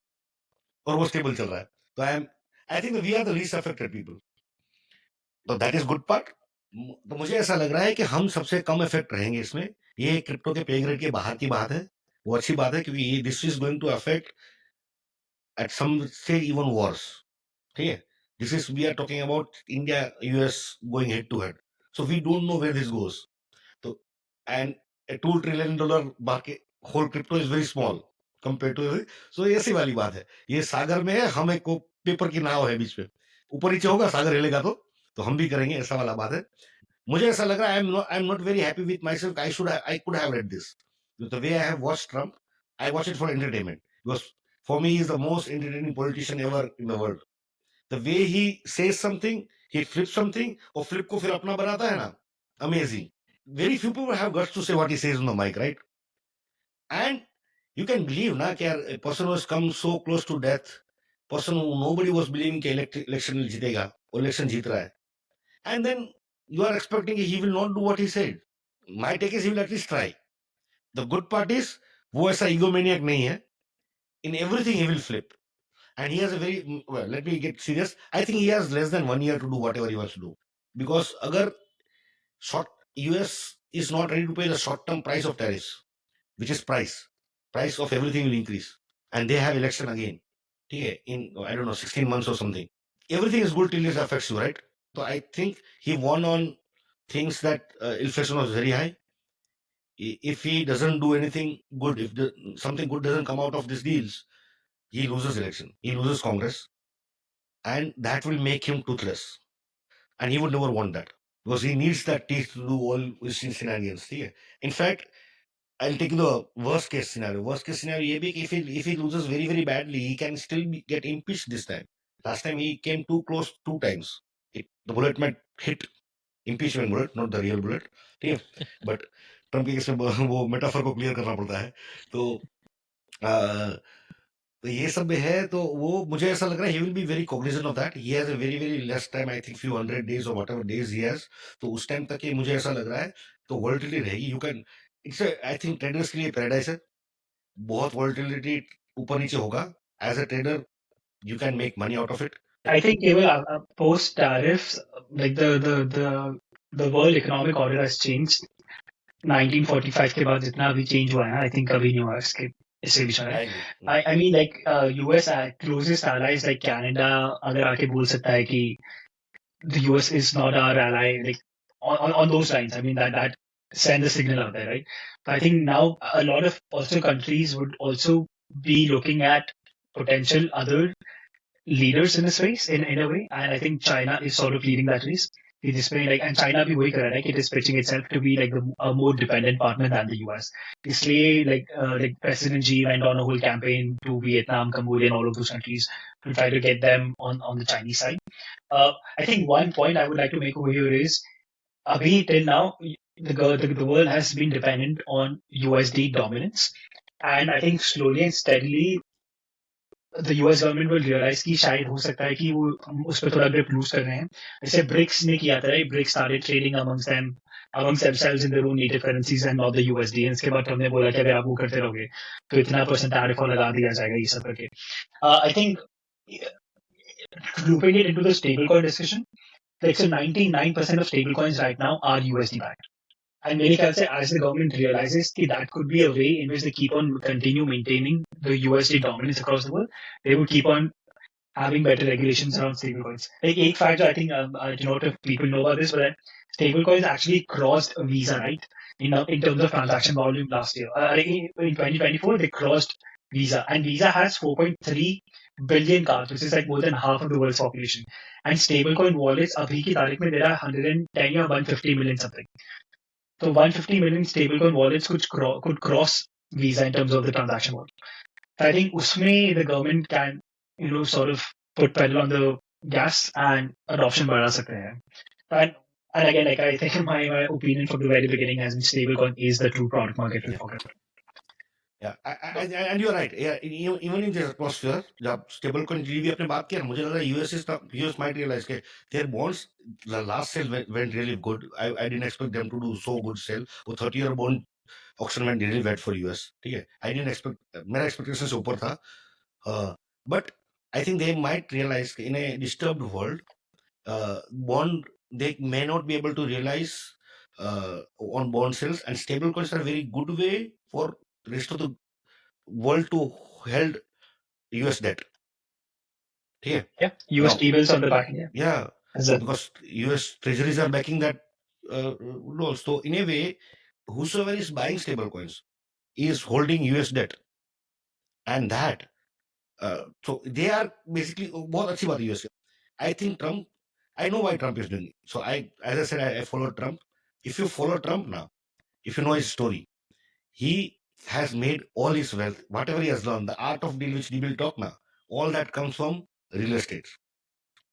और वो स्टेबल चल रहा है। तो I think we are the least affected people, तो दैट इज गुड पार्ट। तो मुझे ऐसा लग रहा है कि हम सबसे कम इफेक्ट रहेंगे इसमें। ये क्रिप्टो के पे ग्रेड के बाहर की बात है, वो अच्छी बात है, क्योंकि ये this is going to affect at some say even worse, ठीक है। This is we are talking about India US going head to head, so we don't know where this goes. तो and a $2 trillion market, whole crypto is very small compared to, so ऐसी वाली बात है। ये सागर में है, हम एक पेपर की नाव है बीच में, ऊपर नीचे होगा, सागर हिलेगा तो हम भी करेंगे, ऐसा वाला बात है। मुझे ऐसा लग रहा है आई am not very happy with my self, I could have read this the way I have watch Trump. I watch it for entertainment because for me is the most entertaining politician ever in the world. The way he says something, he flip something, और flip को फिर अपना बनाता है ना, amazing. Very few people have guts to say what he says on the mic, right? And you can believe na कि यार a person who has come so close to death, person who nobody was believing कि election जीतेगा, और election जीत रहा है, and then you are expecting he will not do what he said. My take is he will at least try. The good part is वो ऐसा egomaniac नहीं है, in everything he will flip, and he has a very, well, let me get serious, I think he has less than 1 year to do whatever he wants to do, because अगर short US is not ready to pay the short term price of tariffs, which is price of everything will increase, and they have election again, okay, in I don't know 16 months or something. Everything is good till it affects you, right? So I think he won on things that inflation was very high. If he doesn't do anything good, if something good doesn't come out of these deals, he loses election, he loses Congress, and that will make him toothless, and he would never want that, because he needs that teeth to do all his shenanigans. Okay? In fact, I'll take the worst case scenario. Worst case scenario, ye bhi, if he loses very very badly, he can still get impeached this time. Last time he came too close 2 times. The bullet might hit, impeachment bullet, not the real bullet. ठीक है, but Trump के case में वो metaphor को clear करना पड़ता है। तो ये सब है, तो वो मुझे ऐसा लग रहा है he will be very cognizant of that. He has a very very less time, I think few hundred days or whatever days he has. तो उस टाइम तक ये मुझे ऐसा लग रहा है तो वॉलेटिलिटी रहेगी। You can, it's I think traders के लिए पैराडाइज है, बहुत वॉलेटिलिटी ऊपर नीचे होगा। As a trader you can make money out of it. I think even post tariffs, like the world economic order has changed. 1945 के बाद जितना भी change हुआ है ना, I think कभी नहीं हुआ इसके इससे भी शायद। I mean like US closest allies like Canada अगर आके बोल सकता है कि the US is not our ally, like on those lines. I mean that send the signal out there, right? So I think now a lot of also countries would also be looking at potential other leaders in this race in a way, and I think China is sort of leading that race. कि जिसमें like and China भी वही कर रहा है कि it is pitching itself to be like a more dependent partner than the US. इसलिए like President Xi went on a whole campaign to Vietnam, Cambodia, and all of those countries to try to get them on the Chinese side. I think one point I would like to make over here is abhi till now the world has been dependent on USD dominance, and I think slowly and steadily the US government will realise कि शायद हो सकता है कि वो हम उस पर थोड़ा ग्रिप लूज कर रहे हैं. जैसे ब्रिक्स ने किया था, BRICS started trading amongst themselves in their own native currencies and not the USD. And इसके बाद हमने बोला कि अगर आप वो करते रहोगे तो इतना % टैरिफ और लगा दिया जाएगा, ये सब करके. I think grouping it into the stablecoin discussion, like so 99% of stablecoins right now are USD backed. And मेरे ख्याल से as the government realizes that could be a way in which they keep on continue maintaining the USD dominance across the world, they would keep on having better regulations around stablecoins. Like एक fact, I think I don't know if people know about this, but stablecoins actually crossed Visa, right? In terms of transaction volume last year. In 2024, they crossed Visa, and Visa has 4.3 billion cards, which is like more than half of the world's population. And stablecoin wallets, abhi ki tarikh mein there are 110 or 150 million something. So 150 million stablecoin wallets could cross Visa in terms of the transaction volume. So I think usme the government can, sort of put pedal on the gas and adoption बढ़ा सकते हैं. And again, like I think my opinion from the very beginning has been stablecoin is the true product market fit for crypto. Yeah, and you're right. Yeah, even in this atmosphere, जब stable coin जी भी आपने बात किया, मुझे लग रहा है US might realize that their bonds, the last sale went really good. I didn't expect them to do so good sale. वो 30-year bond auction went really bad for US. ठीक है, I didn't expect, मेरा expectation से ऊपर था. But I think they might realize in a disturbed world, bond they may not be able to realize on bond sales, and stable coins are a very good way for rest of the world to hold US debt. Yeah. Yeah, US T-bills on the back end. Yeah. As a- Because US treasuries are backing that loan. So in a way, whosoever is buying stable coins is holding US debt. And that, so they are basically, बहुत अच्छी बात है US. I think Trump, I know why Trump is doing it. So as I said, I follow Trump. If you follow Trump now, if you know his story, he has made all his wealth, whatever he has done, the art of deal which he will talk now, all that comes from real estate.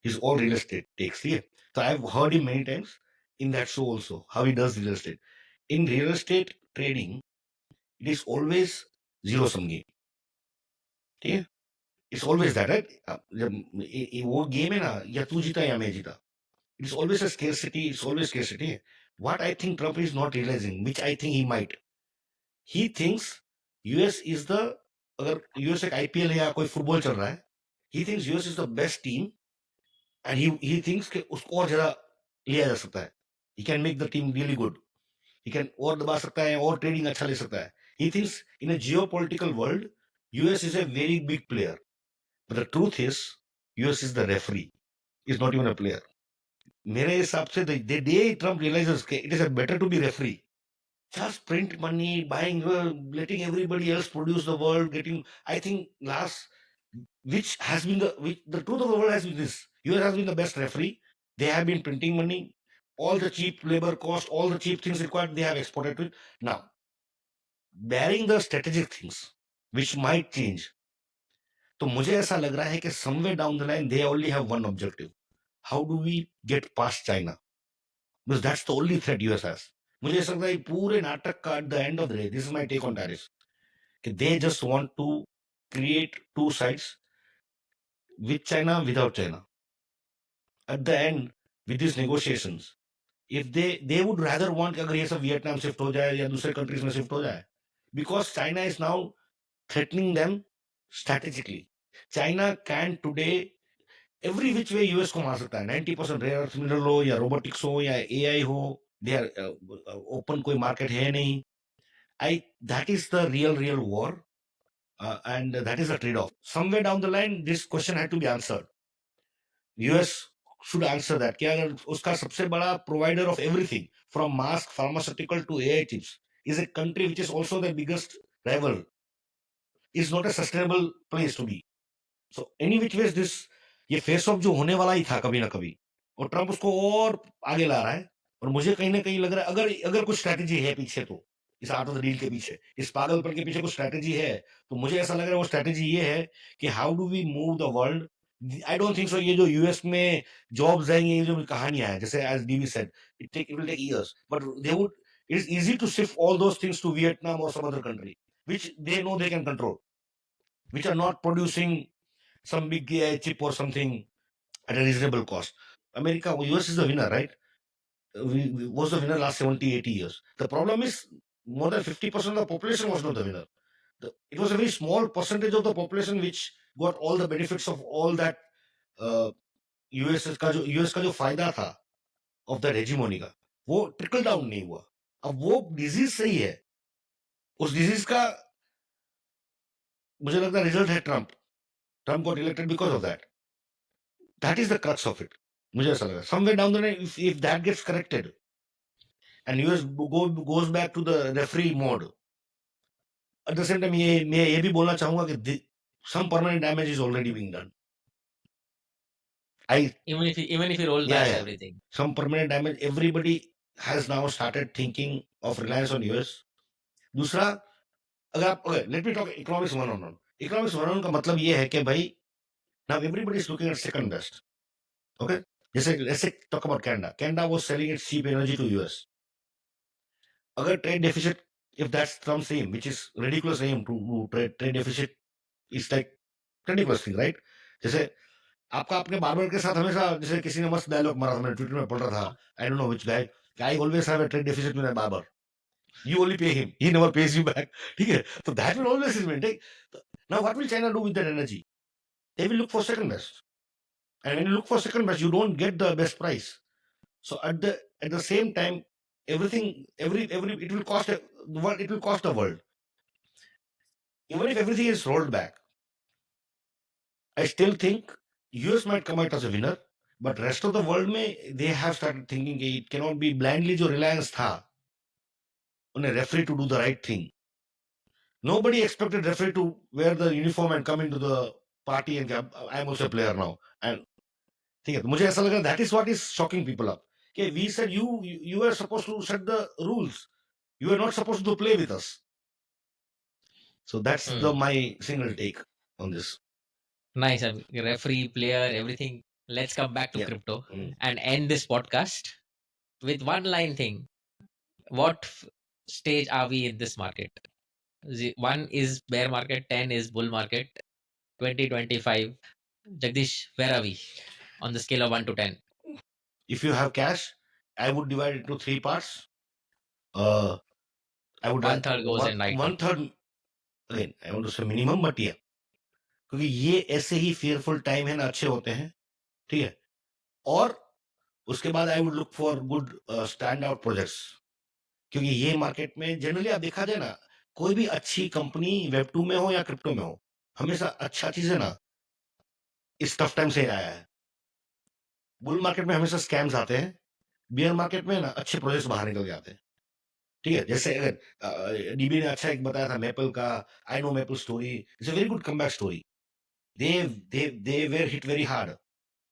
He's all real estate takes. Yeah. So I've heard him many times in that show also, how he does real estate. In real estate trading, it is always zero sum game. Yeah. It's always that, right? वो game है ना, या तू जीता या मैं जीता. It's always a scarcity. It's always scarcity. What I think Trump is not realizing, which I think he might, he thinks US is the, अगर US एक IPL है या कोई फुटबॉल चल रहा है, he thinks US is the best team, and he thinks कि उसको और ज्यादा लिया जा सकता है. He can make the team really good. He can और दबा सकता है और ट्रेडिंग अच्छा ले सकता है. He thinks in a geopolitical world, US is a very big player. But the truth is, US is the referee. He's not even a player. मेरे हिसाब से the day Trump realizes that it is better to be referee, just print money, buying, letting everybody else produce the world, getting, I think which has been the truth of the world has been this. US has been the best referee. They have been printing money, all the cheap labor cost, all the cheap things required, they have exported to it. Now, bearing the strategic things, which might change. तो मुझे ऐसा लग रहा है कि somewhere down the line, they only have one objective. How do we get past China? Because that's the only threat US has. मुझे ऐसा लगता है पूरे नाटक का at the end of the day, this is my take on tariffs, कि they just want to create two sides, with China, without China. At the end, with these negotiations, if they would rather want कि अगर ये सब Vietnam shift हो जाए या दूसरे countries में शिफ्ट हो जाए, because China is now threatening them strategically. China can today every which way US को मार सकता है. 90% rare earth mineral हो या robotics हो या AI हो, they are open, कोई market है नहीं. That is the real war, and that is the trade-off. Somewhere down the line, this question had to be answered. US should answer that. क्या अगर उसका सबसे बड़ा provider of everything from mask, pharmaceutical to AI chips is a country which is also the biggest rival, is not a sustainable place to be. So any which ways this ये face off जो होने वाला ही था कभी ना कभी, और Trump उसको और आगे ला रहा है। और मुझे कहीं ना कहीं लग रहा है अगर अगर कुछ स्ट्रैटेजी है पीछे, तो इस आर्ट ऑफ द डील के पीछे, इस पागलपन के पीछे कुछ स्ट्रैटेजी है, तो मुझे ऐसा लग रहा है वो स्ट्रैटेजी ये है कि how do we move the world. I don't think so ये जो यूएस में जॉब्स हैं, ये जो कहानियां हैं, जैसे as DV said, it will take years, but they would, it is easy to shift all those things to Vietnam और some other country which they know they can control, which are not producing some big AI chip or something at a reasonable cost. America, US is the winner, right? Was the winner last 70, 80 years. The problem is more than 50% of the population was not the winner. It was a very small percentage of the population which got all the benefits of all that US का जो फायदा था of that hegemony का, वो trickle down नहीं हुआ। अब वो डिजीज सही है, उस डिजीज का मुझे लगता है रिजल्ट है Trump got elected because of that. That is the crux of it. मुझे ऐसा लगा somewhere down the line, if that gets corrected and US goes back to the referee mode, at the same time मैं ये भी बोलना चाहूंगा कि some permanent damage is already being done. Even if you roll back everything. Some permanent damage. Everybody has now started thinking of reliance on US. दूसरा, अगर आप let me talk economics 101. Economics 101 का मतलब ये है कि भाई now everybody is looking at second best. Okay, let's say talk about Canada. Canada was selling its cheap energy to US. अगर trade deficit, if that's Trump's aim, which is ridiculous aim to trade deficit, is like ridiculous thing, right? जैसे आपका अपने barber के साथ हमेशा, जैसे किसी ने मस्त डायलॉग मारा था, मैंने ट्विटर में पढ़ रहा था, आई don't know which guy, I always have a trade deficit with my barber, you only pay him, he never pays you back. ठीक है, so that will always remain. Now what will China do with that energy? They will look for second best, and when you look for second best, you don't get the best price. So at the same time, everything, it will cost the world. Even if everything is rolled back, I still think US might come out as a winner, but rest of the world they have started thinking it cannot be blindly जो reliance था उन्हें referee to do the right thing. Nobody expected referee to wear the uniform and come into the party and I am also a player now. And ठीक है, तो मुझे ऐसा लगा that is what is shocking people up. Okay, we said you are supposed to set the rules. You are not supposed to play with us. So that's my single take on this. Nice. Referee, player, everything. Let's come back to crypto and end this podcast with one line thing. What stage are we in this market? 1 is bear market, 10 is bull market, 2025. Jagdish, where are we on the scale of 1 to 10? If you have cash, I would divide it into 3 parts. I would 1/3 goes in night. 1/3, again, I want to say minimum, but yeah. क्योंकि ये ऐसे ही fearful time है ना, अच्छे होते हैं, ठीक है। और उसके बाद I would look for good standout projects, क्योंकि ये मार्केट में जनरली आप देखा जाए ना, कोई भी अच्छी कंपनी वेब 2 में हो या क्रिप्टो में हो, हमेशा अच्छा चीज है ना इस टफ टाइम से आया है। बुल मार्केट में हमेशा स्कैम्स आते हैं, बियर मार्केट में ना अच्छे प्रोजेक्ट्स बाहर निकल के आते हैं, ठीक है। जैसे अगर डीबी ने अच्छा एक बताया था मेपल का, I know maple story, it's a very good comeback story. they were hit very hard.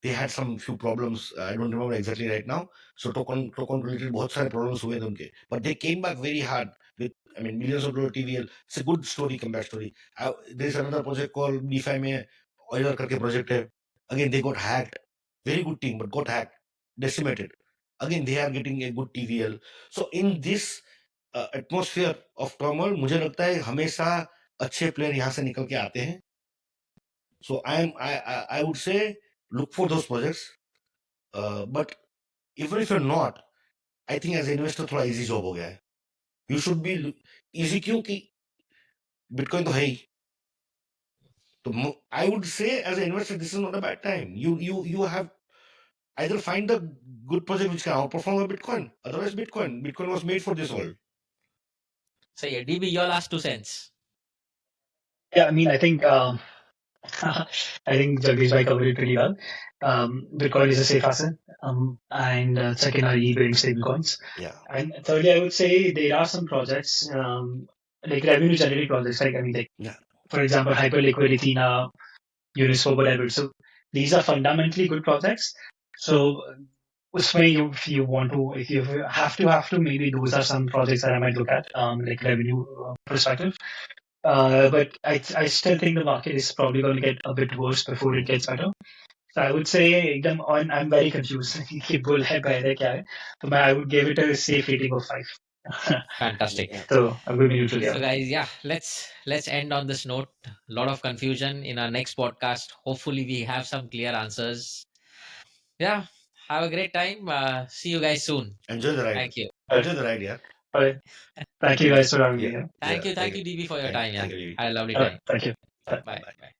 They had some few problems, I don't remember exactly right now. So token related बहुत सारे problems हुए थे उनके, but they came back very hard with, I mean, millions of dollar TVL. It's a good story, comeback story. There is another project called DeFi में Euler करके project है. Again they got hacked. Very good team, but got hacked, decimated. Again they are getting a good TVL. So in this atmosphere of turmoil, मुझे लगता है हमेशा अच्छे player यहाँ से निकल के आते हैं. So I would say look for those projects, but even if you're not, I think as an investor थोड़ा easy job हो गया है. You should be easy क्योंकि Bitcoin तो है ही. तो I would say as an investor this is not a bad time. You have either find the good project which can outperform a Bitcoin. Otherwise Bitcoin was made for this world. So yeah, DB, your last 2 cents. Yeah, I mean, I think Jagdish bhai covered it pretty well. Bitcoin is a safe asset, and second are e-bearing stablecoins. Yeah. And thirdly, I would say there are some projects, like revenue generating projects, for example, Hyperliquid, Ethena, Uniswap, whatever. So these are fundamentally good projects. So उसमें if you want to, if you have to, maybe those are some projects that I might look at, like revenue perspective. But I still think the market is probably going to get a bit worse before it gets better. So I would say एकदम on, I'm very confused कि bull है पहले क्या है, तो I would give it a safe rating of 5. Fantastic. So I'm going to be neutral. So guys, yeah, let's end on this note. A lot of confusion in our next podcast. Hopefully we have some clear answers. Yeah, have a great time. See you guys soon. Enjoy the ride. Thank you. Enjoy the ride, yeah. All right. Thank you guys for having me Yeah. here. Thank you, DB, for your time. Yeah, Thank you. had a lovely All right. time. Thank you. Bye. Bye.